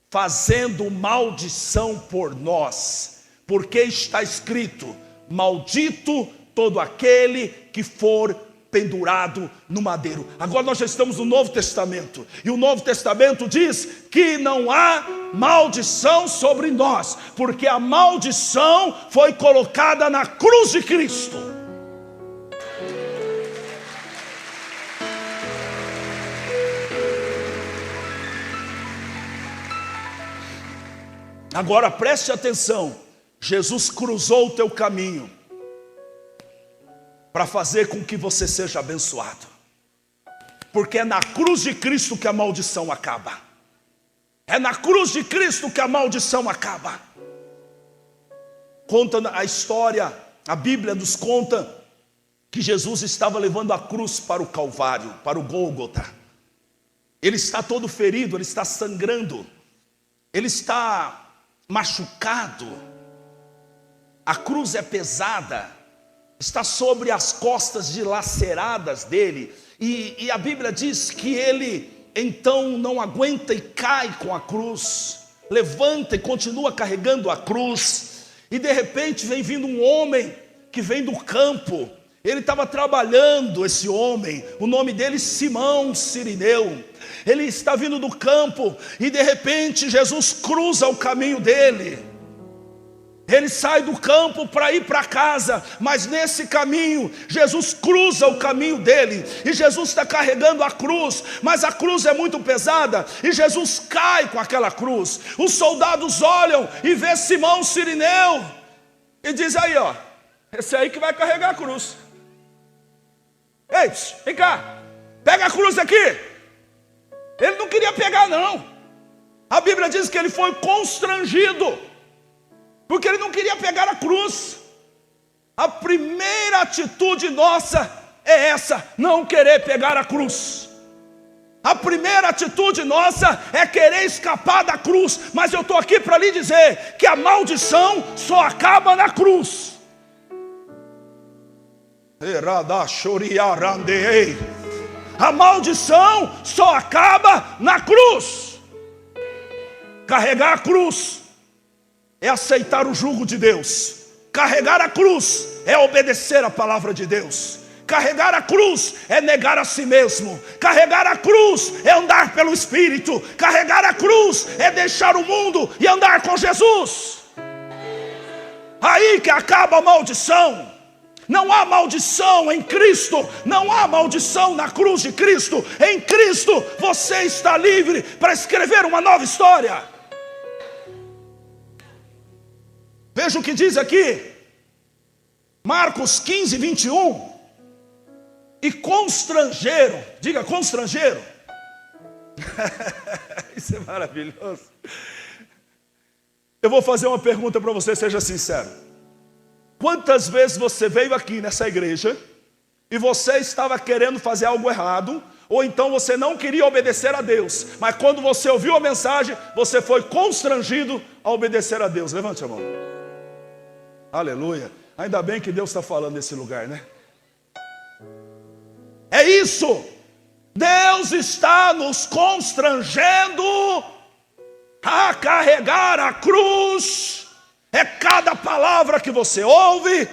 fazendo maldição por nós, porque está escrito: maldito todo aquele que for pendurado no madeiro. Agora nós já estamos no Novo Testamento, e o Novo Testamento diz que não há maldição sobre nós, porque a maldição foi colocada na cruz de Cristo. Agora preste atenção, Jesus cruzou o teu caminho para fazer com que você seja abençoado, porque é na cruz de Cristo que a maldição acaba. É na cruz de Cristo que a maldição acaba. Conta a história, a Bíblia nos conta que Jesus estava levando a cruz para o Calvário, para o Gólgota. Ele está todo ferido, ele está sangrando, ele está machucado. A cruz é pesada, está sobre as costas dilaceradas dele, e a Bíblia diz que ele então não aguenta e cai com a cruz, levanta e continua carregando a cruz, e de repente vem vindo um homem que vem do campo. Ele estava trabalhando, esse homem, o nome dele Simão Cirineu. Ele está vindo do campo, e de repente Jesus cruza o caminho dele. Ele sai do campo para ir para casa, mas nesse caminho, Jesus cruza o caminho dele, e Jesus está carregando a cruz, mas a cruz é muito pesada, e Jesus cai com aquela cruz. Os soldados olham e vê Simão Cirineu, e diz: aí ó, esse aí que vai carregar a cruz. Ei, vem cá, pega a cruz aqui. Ele não queria pegar não. A Bíblia diz que ele foi constrangido, porque ele não queria pegar a cruz. A primeira atitude nossa é essa: não querer pegar a cruz. A primeira atitude nossa é querer escapar da cruz. Mas eu estou aqui para lhe dizer que a maldição só acaba na cruz. A maldição só acaba na cruz. Carregar a cruz é aceitar o jugo de Deus. Carregar a cruz é obedecer a palavra de Deus. Carregar a cruz é negar a si mesmo. Carregar a cruz é andar pelo Espírito. Carregar a cruz é deixar o mundo e andar com Jesus. Aí que acaba a maldição. Não há maldição em Cristo, não há maldição na cruz de Cristo. Em Cristo você está livre para escrever uma nova história. Veja o que diz aqui, Marcos 15:21. E constrangeram, diga constrangeram. Isso é maravilhoso. Eu vou fazer uma pergunta para você, seja sincero. Quantas vezes você veio aqui nessa igreja e você estava querendo fazer algo errado, ou então você não queria obedecer a Deus, mas quando você ouviu a mensagem, você foi constrangido a obedecer a Deus? Levante a mão. Aleluia. Ainda bem que Deus está falando nesse lugar, né? É isso. Deus está nos constrangendo a carregar a cruz. É cada palavra que você ouve,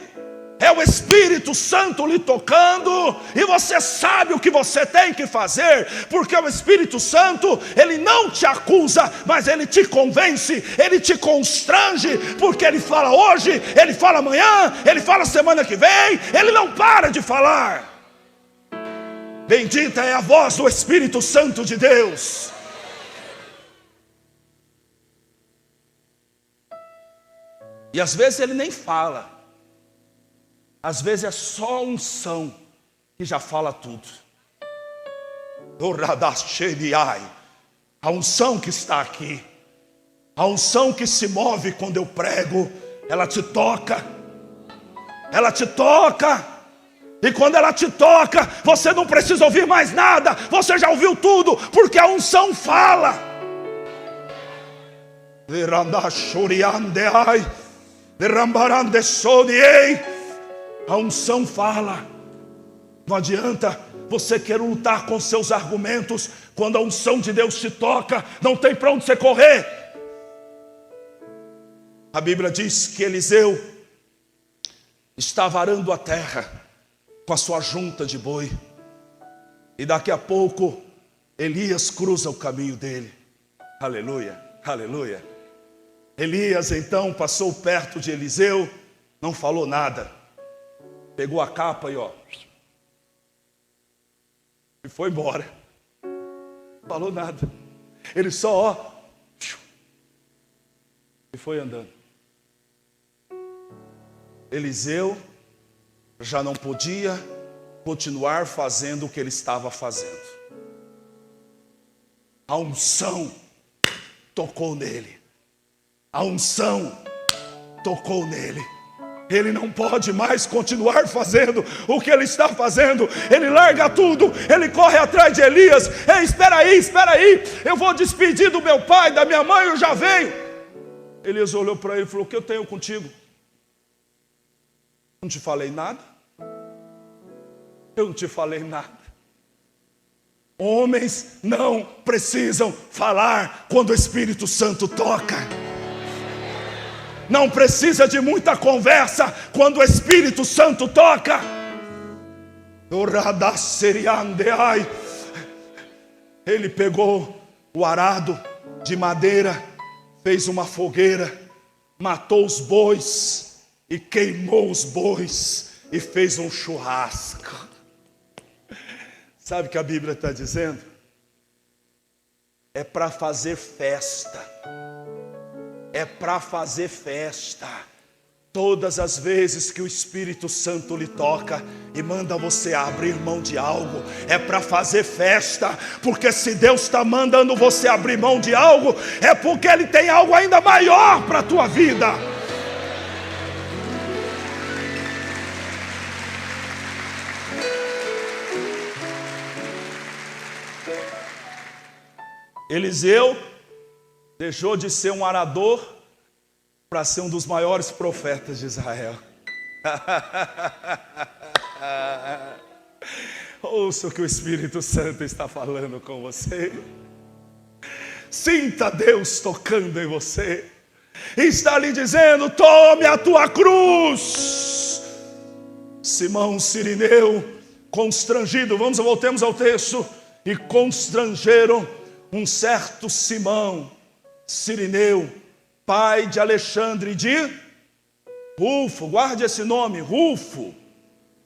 é o Espírito Santo lhe tocando, e você sabe o que você tem que fazer, porque o Espírito Santo, ele não te acusa, mas ele te convence, ele te constrange, porque ele fala hoje, ele fala amanhã, ele fala semana que vem, ele não para de falar. Bendita é a voz do Espírito Santo de Deus. E às vezes ele nem fala. Às vezes é só a unção que já fala tudo. A unção que está aqui, a unção que se move quando eu prego, ela te toca. Ela te toca. E quando ela te toca, você não precisa ouvir mais nada. Você já ouviu tudo, porque a unção fala. A unção fala. Não adianta você querer lutar com seus argumentos. Quando a unção de Deus te toca, não tem para onde você correr. A Bíblia diz que Eliseu estava arando a terra com a sua junta de boi. E daqui a pouco Elias cruza o caminho dele. Aleluia, aleluia. Elias então passou perto de Eliseu, não falou nada. Pegou a capa e e foi embora. Não falou nada. Ele só e foi andando. Eliseu já não podia continuar fazendo o que ele estava fazendo. A unção tocou nele. A unção tocou nele. Ele não pode mais continuar fazendo o que ele está fazendo. Ele larga tudo, ele corre atrás de Elias. Ei, espera aí, eu vou despedir do meu pai, da minha mãe, eu já venho. Elias olhou para ele e falou: o que eu tenho contigo? Não te falei nada? Eu não te falei nada. Homens não precisam falar quando o Espírito Santo toca. Não precisa de muita conversa quando o Espírito Santo toca. Ele pegou o arado de madeira, fez uma fogueira, matou os bois e queimou os bois e fez um churrasco. Sabe o que a Bíblia está dizendo? É para fazer festa. É para fazer festa. Todas as vezes que o Espírito Santo lhe toca e manda você abrir mão de algo, é para fazer festa. Porque se Deus está mandando você abrir mão de algo, é porque Ele tem algo ainda maior para a tua vida. Eliseu deixou de ser um arador para ser um dos maiores profetas de Israel. Ouça o que o Espírito Santo está falando com você. Sinta Deus tocando em você. E está lhe dizendo: tome a tua cruz. Simão Cirineu, constrangido, voltemos ao texto. E constrangeram um certo Simão Cirineu, pai de Alexandre de Rufo, guarde esse nome, Rufo,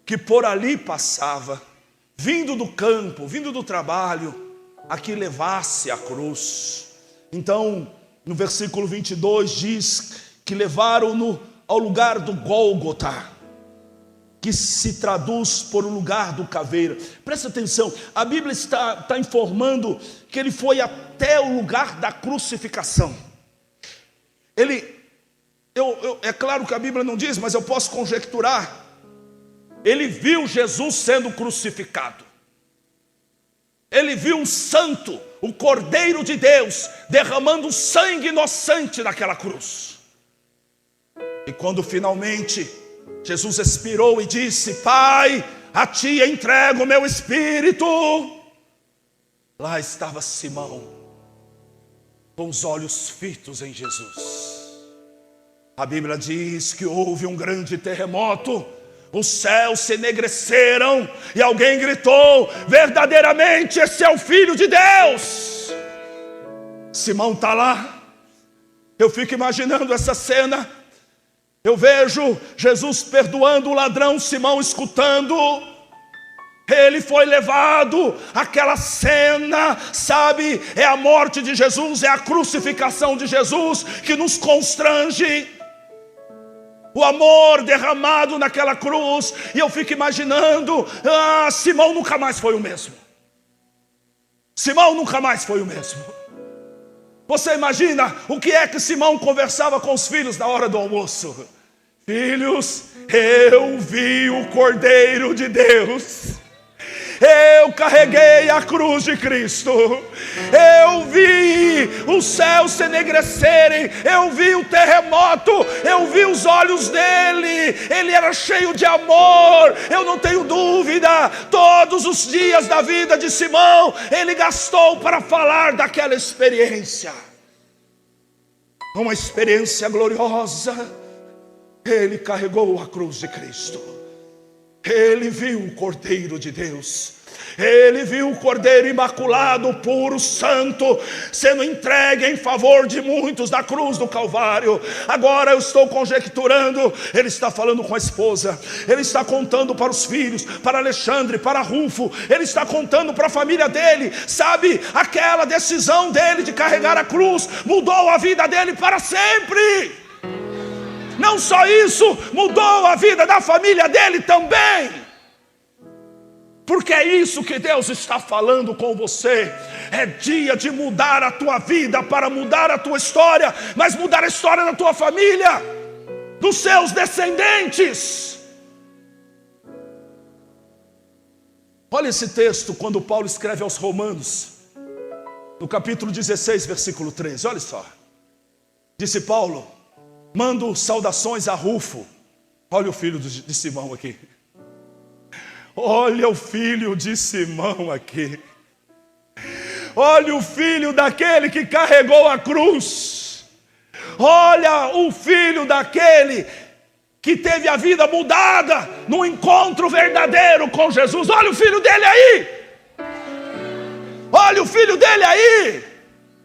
que por ali passava, vindo do campo, vindo do trabalho, a que levasse a cruz. Então, no versículo 22 diz que levaram-no ao lugar do Gólgota, que se traduz por o lugar do caveira. Presta atenção, a Bíblia está informando que ele foi até o lugar da crucificação. É claro que a Bíblia não diz, mas eu posso conjecturar. Ele viu Jesus sendo crucificado. Ele viu um santo, o Cordeiro de Deus, derramando sangue inocente naquela cruz. E quando finalmente Jesus expirou e disse: Pai, a ti entrego o meu espírito. Lá estava Simão, com os olhos fitos em Jesus. A Bíblia diz que houve um grande terremoto, os céus se enegreceram e alguém gritou: verdadeiramente esse é o Filho de Deus. Simão está lá. Eu fico imaginando essa cena. Eu vejo Jesus perdoando o ladrão, Simão escutando. Ele foi levado, aquela cena, sabe, é a morte de Jesus, é a crucificação de Jesus que nos constrange. O amor derramado naquela cruz, e eu fico imaginando, Simão nunca mais foi o mesmo. Simão nunca mais foi o mesmo. Você imagina o que é que Simão conversava com os filhos na hora do almoço? Filhos, eu vi o Cordeiro de Deus. Eu carreguei a cruz de Cristo. Eu vi os céus se enegrecerem. Eu vi o terremoto. Eu vi os olhos dele. Ele era cheio de amor. Eu não tenho dúvida. Todos os dias da vida de Simão, ele gastou para falar daquela experiência. Uma experiência gloriosa. Ele carregou a cruz de Cristo. Ele viu o Cordeiro de Deus. Ele viu o Cordeiro imaculado, puro, santo, sendo entregue em favor de muitos na cruz do Calvário. Agora eu estou conjecturando, ele está falando com a esposa, ele está contando para os filhos, para Alexandre, para Rufo, ele está contando para a família dele. Sabe, aquela decisão dele de carregar a cruz mudou a vida dele para sempre. Não só isso, mudou a vida da família dele também. Porque é isso que Deus está falando com você. É dia de mudar a tua vida, para mudar a tua história, mas mudar a história da tua família, dos seus descendentes. Olha esse texto quando Paulo escreve aos Romanos, no capítulo 16, versículo 13. Olha só. Disse Paulo: mando saudações a Rufo. Olha o filho de Simão aqui. Olha o filho de Simão aqui. Olha o filho daquele que carregou a cruz. Olha o filho daquele que teve a vida mudada no encontro verdadeiro com Jesus. Olha o filho dele aí. Olha o filho dele aí.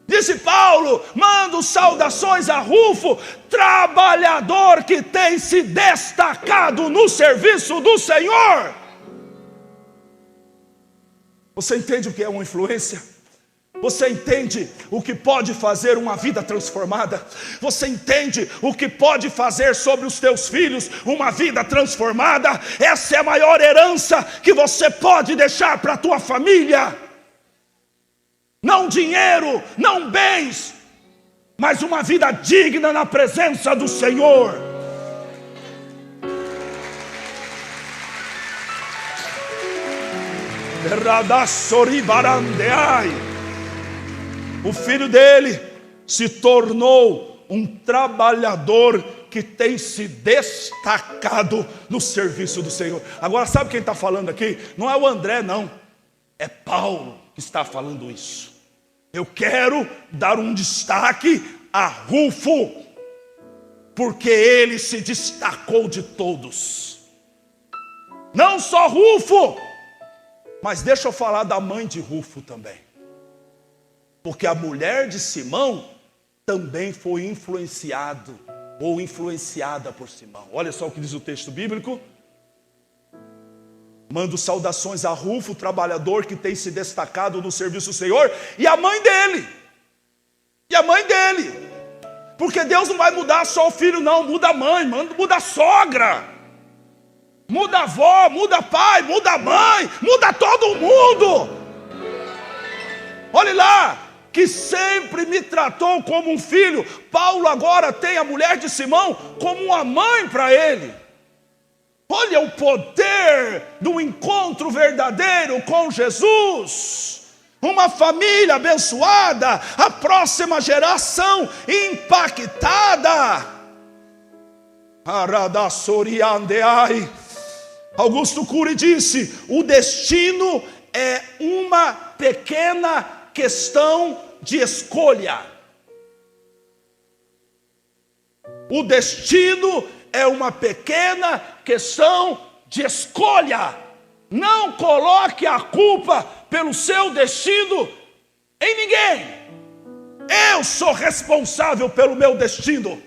Disse Paulo: mando saudações a Rufo, trabalhador que tem se destacado no serviço do Senhor. Você entende o que é uma influência? Você entende o que pode fazer uma vida transformada? Você entende o que pode fazer sobre os teus filhos uma vida transformada? Essa é a maior herança que você pode deixar para a tua família. Não dinheiro, não bens, mas uma vida digna na presença do Senhor. O filho dele se tornou um trabalhador que tem se destacado no serviço do Senhor. Agora sabe quem está falando aqui? Não é o André não, é Paulo que está falando isso. Eu quero dar um destaque a Rufo, porque ele se destacou de todos. Não só Rufo, mas deixa eu falar da mãe de Rufo também. Porque a mulher de Simão também foi influenciada por Simão. Olha só o que diz o texto bíblico. Mando saudações a Rufo, trabalhador que tem se destacado no serviço do Senhor, e a mãe dele. E a mãe dele. Porque Deus não vai mudar só o filho não, muda a mãe, muda a sogra. Muda a avó, muda pai, muda a mãe, muda todo mundo. Olha lá, que sempre me tratou como um filho. Paulo agora tem a mulher de Simão como uma mãe para ele. Olha o poder do encontro verdadeiro com Jesus. Uma família abençoada, a próxima geração impactada. Aradasoriandeai. Augusto Cury disse: o destino é uma pequena questão de escolha. O destino é uma pequena questão de escolha. Não coloque a culpa pelo seu destino em ninguém. Eu sou responsável pelo meu destino.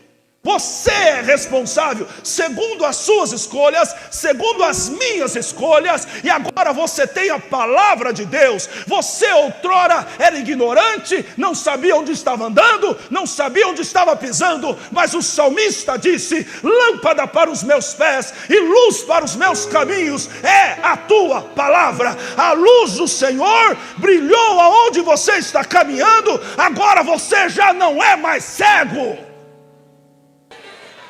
Você é responsável segundo as suas escolhas, segundo as minhas escolhas, e agora você tem a palavra de Deus. Você outrora era ignorante, não sabia onde estava andando, não sabia onde estava pisando, mas o salmista disse: lâmpada para os meus pés e luz para os meus caminhos é a tua palavra. A luz do Senhor brilhou aonde você está caminhando, agora você já não é mais cego.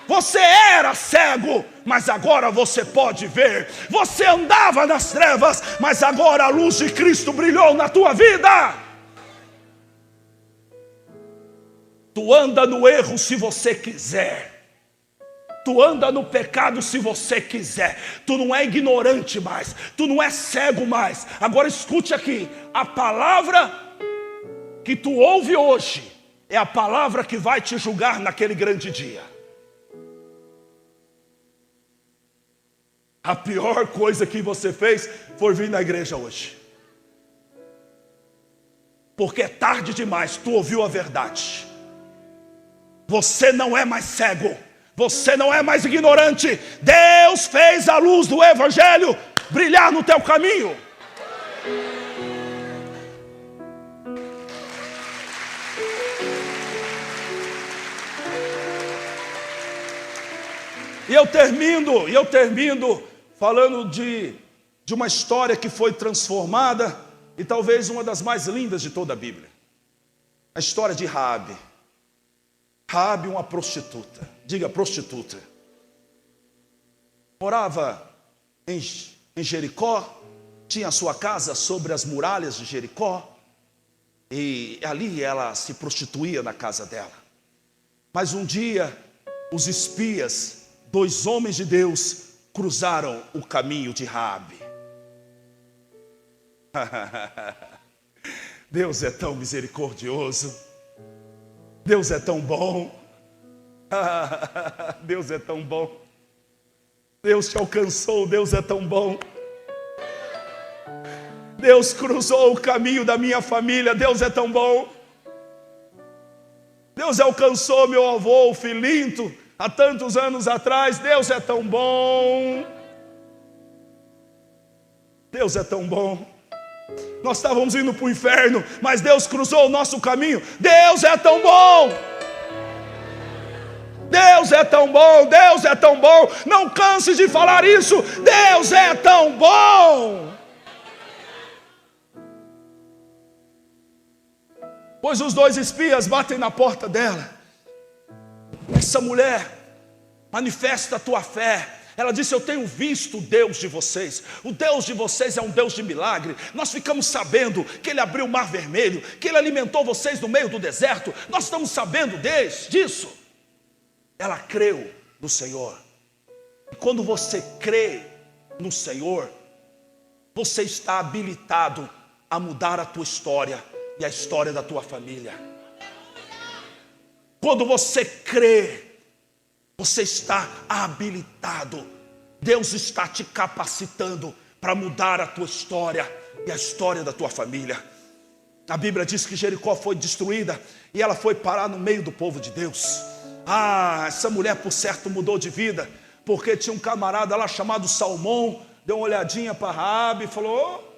Você era cego, mas agora você pode ver. Você andava nas trevas, mas agora a luz de Cristo brilhou na tua vida. Tu anda no erro se você quiser. Tu anda no pecado se você quiser. Tu não é ignorante mais. Tu não é cego mais. Agora escute aqui. A palavra que tu ouve hoje é a palavra que vai te julgar naquele grande dia. A pior coisa que você fez foi vir na igreja hoje. Porque é tarde demais, tu ouviu a verdade. Você não é mais cego. Você não é mais ignorante. Deus fez a luz do evangelho brilhar no teu caminho. E eu termino falando de uma história que foi transformada e talvez uma das mais lindas de toda a Bíblia. A história de Raabe. Raabe, uma prostituta. Diga, prostituta. Morava em Jericó, tinha a sua casa sobre as muralhas de Jericó, e ali ela se prostituía na casa dela. Mas um dia, os espias, 2 homens de Deus, cruzaram o caminho de Raabe. Deus é tão misericordioso. Deus é tão bom. Deus é tão bom. Deus te alcançou, Deus é tão bom. Deus cruzou o caminho da minha família, Deus é tão bom. Deus alcançou meu avô, o Filinto, há tantos anos atrás. Deus é tão bom. Deus é tão bom. Nós estávamos indo para o inferno, mas Deus cruzou o nosso caminho. Deus é tão bom. Deus é tão bom, Deus é tão bom. Não canse de falar isso. Deus é tão bom. Pois os 2 espias batem na porta dela. Essa mulher manifesta a tua fé. Ela disse: eu tenho visto o Deus de vocês. O Deus de vocês é um Deus de milagre. Nós ficamos sabendo que Ele abriu o mar vermelho, que Ele alimentou vocês no meio do deserto. Nós estamos sabendo disso. Ela creu no Senhor. E quando você crê no Senhor, você está habilitado a mudar a tua história e a história da tua família. Quando você crê, você está habilitado. Deus está te capacitando para mudar a tua história e a história da tua família. A Bíblia diz que Jericó foi destruída e ela foi parar no meio do povo de Deus. Essa mulher por certo mudou de vida, porque tinha um camarada lá chamado Salmão. Deu uma olhadinha para Raabe e falou: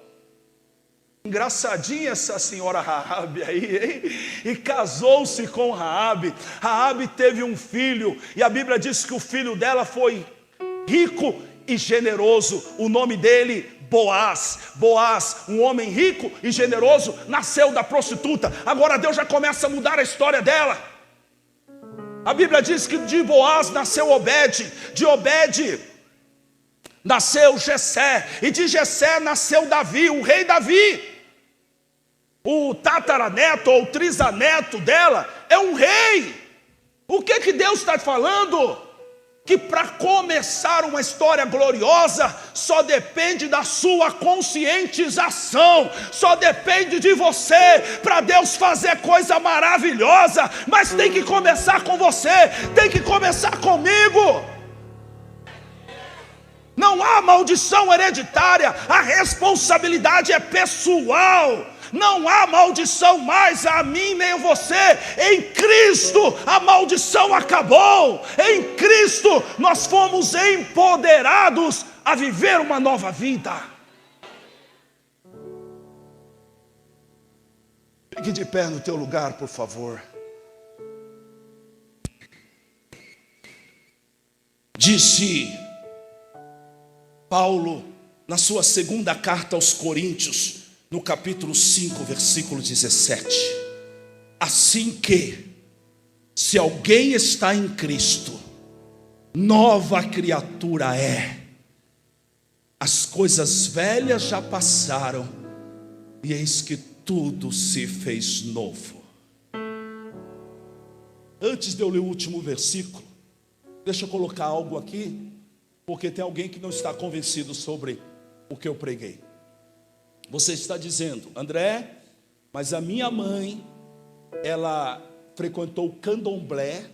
engraçadinha essa senhora Raabe aí, hein? E casou-se com Raabe. Raabe teve um filho, e a Bíblia diz que o filho dela foi rico e generoso. O nome dele, Boaz. Boaz, um homem rico e generoso, nasceu da prostituta. Agora Deus já começa a mudar a história dela. A Bíblia diz que de Boaz nasceu Obed, de Obed nasceu Jessé, e de Jessé nasceu Davi, o rei Davi. O tataraneto ou trisaneto dela é um rei. O que Deus está falando? Que para começar uma história gloriosa, só depende da sua conscientização, só depende de você, para Deus fazer coisa maravilhosa. Mas tem que começar com você, tem que começar comigo. Não há maldição hereditária, a responsabilidade é pessoal. não há maldição mais a mim nem a você. Em Cristo a maldição acabou. Em Cristo nós fomos empoderados a viver uma nova vida. Fique de pé no teu lugar, por favor. Disse Paulo na sua segunda carta aos Coríntios, no capítulo 5, versículo 17: assim que, se alguém está em Cristo, nova criatura é. As coisas velhas já passaram, e eis que tudo se fez novo. Antes de eu ler o último versículo, deixa eu colocar algo aqui, porque tem alguém que não está convencido sobre o que eu preguei. Você está dizendo: André, mas a minha mãe, ela frequentou o candomblé,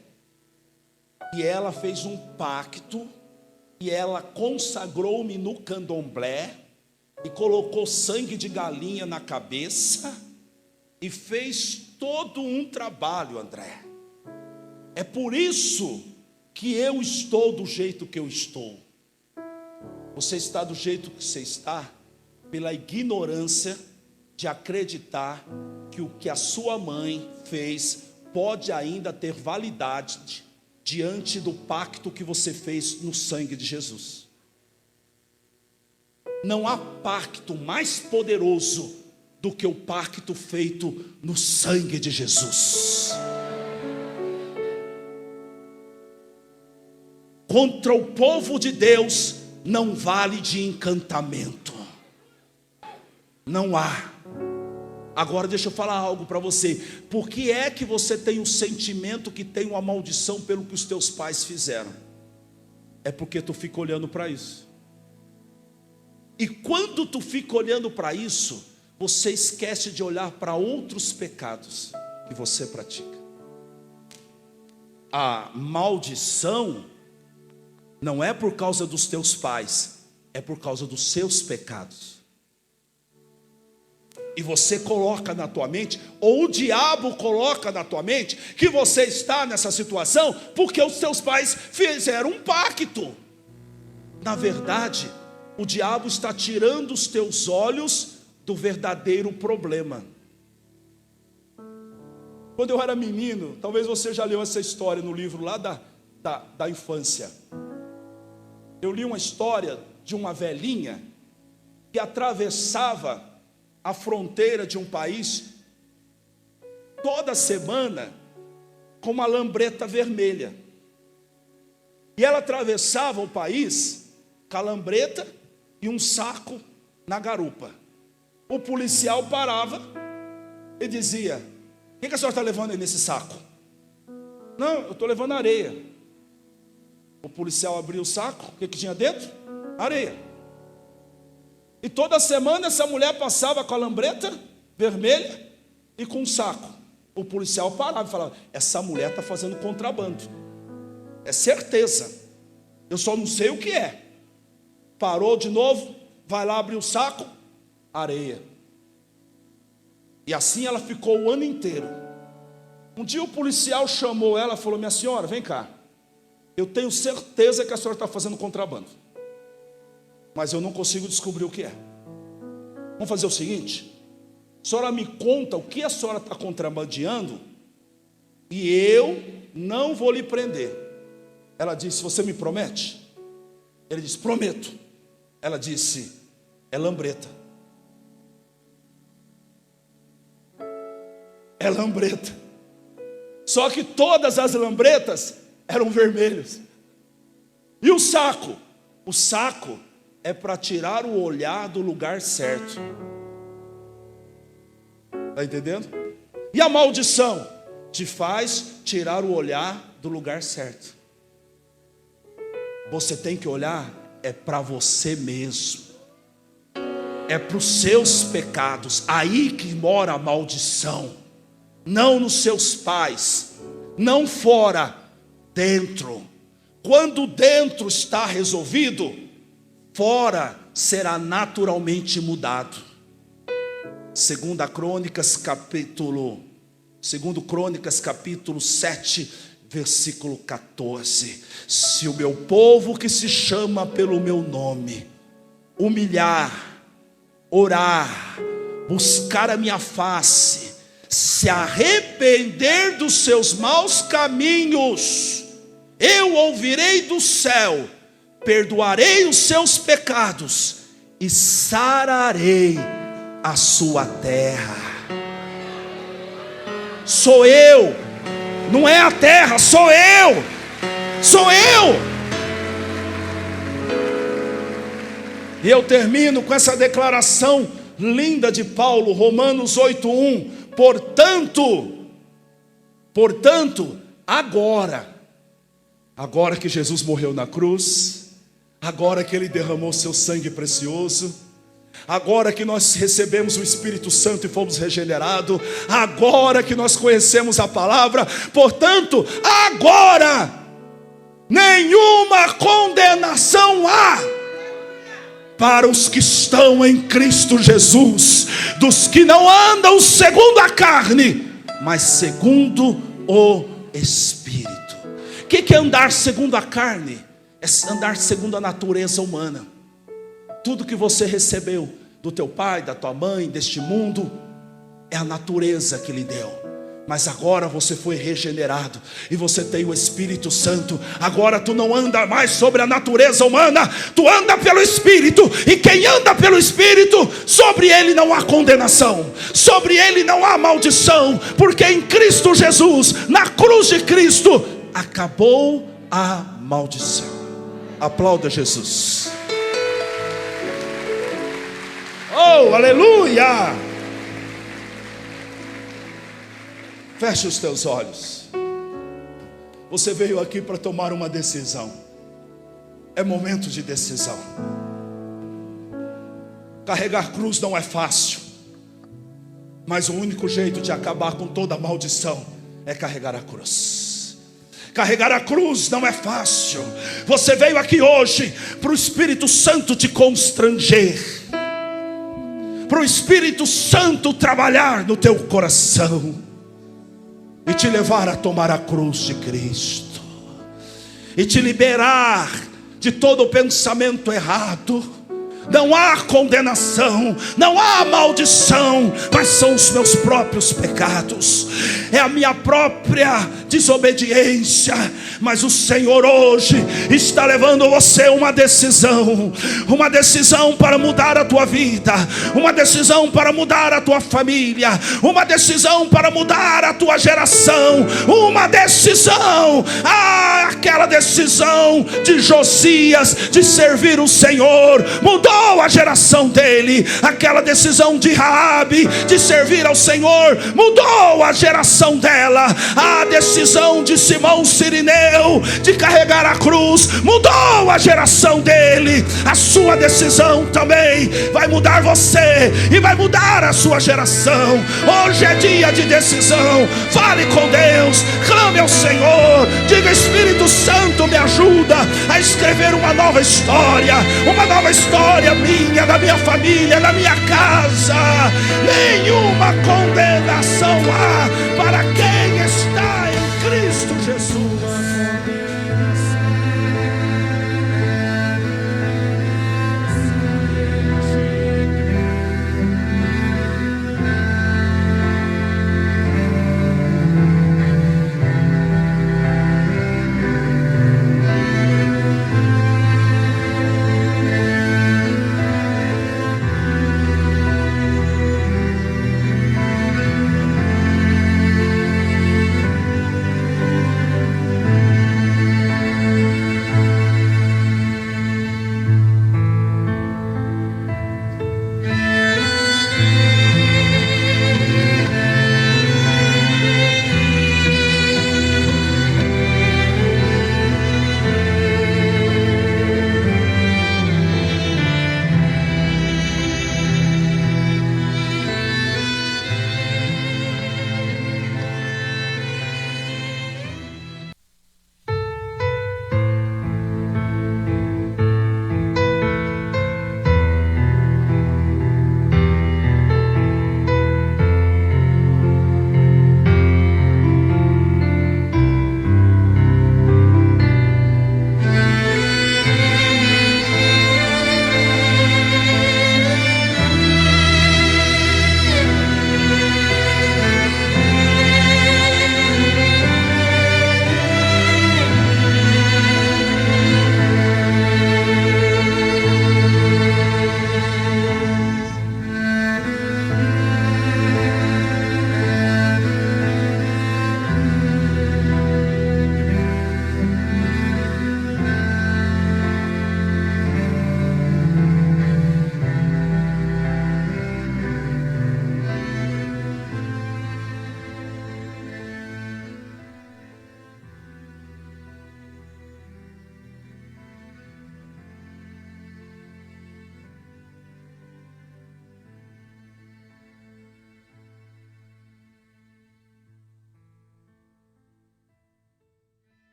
e ela fez um pacto, e ela consagrou-me no candomblé, e colocou sangue de galinha na cabeça, e fez todo um trabalho, André. É por isso que eu estou do jeito que eu estou. Você está do jeito que você está pela ignorância de acreditar que o que a sua mãe fez pode ainda ter validade diante do pacto que você fez no sangue de Jesus. Não há pacto mais poderoso do que o pacto feito no sangue de Jesus. Contra o povo de Deus não vale de encantamento. Não há. Agora deixa eu falar algo para você. Por que é que você tem o sentimento que tem uma maldição pelo que os teus pais fizeram? É porque tu fica olhando para isso. E quando tu fica olhando para isso, você esquece de olhar para outros pecados que você pratica. A maldição não é por causa dos teus pais, é por causa dos seus pecados. E você coloca na tua mente, ou o diabo coloca na tua mente, que você está nessa situação porque os teus pais fizeram um pacto. Na verdade, o diabo está tirando os teus olhos do verdadeiro problema. Quando eu era menino, talvez você já leu essa história no livro lá da infância. Eu li uma história de uma velhinha que atravessava a fronteira de um país toda semana com uma lambreta vermelha. E ela atravessava o país com a lambreta e um saco na garupa. O policial parava e dizia: o que a senhora está levando aí nesse saco? Não, eu estou levando areia. O policial abriu o saco, o que tinha dentro? Areia. E toda semana essa mulher passava com a lambreta vermelha e com um saco. O policial parava e falava: essa mulher está fazendo contrabando. É certeza. Eu só não sei o que é. Parou de novo, vai lá abrir o saco, areia. E assim ela ficou o ano inteiro. Um dia o policial chamou ela e falou: minha senhora, vem cá. Eu tenho certeza que a senhora está fazendo contrabando, mas eu não consigo descobrir o que é. Vamos fazer o seguinte: a senhora me conta o que a senhora está contrabandeando e eu não vou lhe prender. Ela disse: você me promete? Ele disse: prometo. Ela disse: é lambreta. É lambreta. Só que todas as lambretas eram vermelhos. E o saco? O saco é para tirar o olhar do lugar certo. Está entendendo? E a maldição te faz tirar o olhar do lugar certo. Você tem que olhar é para você mesmo. É para os seus pecados. Aí que mora a maldição. Não nos seus pais, não fora, dentro. Quando dentro está resolvido, fora será naturalmente mudado. Segundo Crônicas capítulo 7, versículo 14. Se o meu povo que se chama pelo meu nome humilhar, orar, buscar a minha face, se arrepender dos seus maus caminhos, eu ouvirei do céu, perdoarei os seus pecados e sararei a sua terra. Sou eu, não é a terra, sou eu. E eu termino com essa declaração linda de Paulo, Romanos 8:1. Portanto, agora que Jesus morreu na cruz, agora que Ele derramou seu sangue precioso, agora que nós recebemos o Espírito Santo e fomos regenerados, agora que nós conhecemos a palavra, portanto, agora nenhuma condenação há para os que estão em Cristo Jesus, dos que não andam segundo a carne, mas segundo o Espírito. O que é andar segundo a carne? É andar segundo a natureza humana. Tudo que você recebeu do teu pai, da tua mãe, deste mundo, é a natureza que lhe deu. Mas agora você foi regenerado e você tem o Espírito Santo. Agora tu não anda mais sobre a natureza humana, tu anda pelo Espírito. E quem anda pelo Espírito, sobre ele não há condenação, sobre ele não há maldição, porque em Cristo Jesus, na cruz de Cristo, acabou a maldição. Aplauda Jesus. Oh, aleluia! Feche os teus olhos. Você veio aqui para tomar uma decisão. É momento de decisão. Carregar cruz não é fácil, mas o único jeito de acabar com toda maldição é carregar a cruz. Carregar a cruz não é fácil. Você veio aqui hoje para o Espírito Santo te constranger, para o Espírito Santo trabalhar no teu coração e te levar a tomar a cruz de Cristo, e te liberar de todo o pensamento errado. Não há condenação, não há maldição, mas são os meus próprios pecados, é a minha própria desobediência. Mas o Senhor hoje está levando você a uma decisão para mudar a tua vida, uma decisão para mudar a tua família, uma decisão para mudar a tua geração, uma decisão, aquela decisão de Josias de servir o Senhor, mudou a geração dele. Aquela decisão de Raabe de servir ao Senhor mudou a geração dela. A decisão de Simão Cirineu de carregar a cruz mudou a geração dele. A sua decisão também vai mudar você e vai mudar a sua geração. Hoje é dia de decisão. Fale com Deus, clame ao Senhor, diga: Espírito Santo, me ajuda a escrever uma nova história minha, da minha família, da minha casa. Nenhuma condenação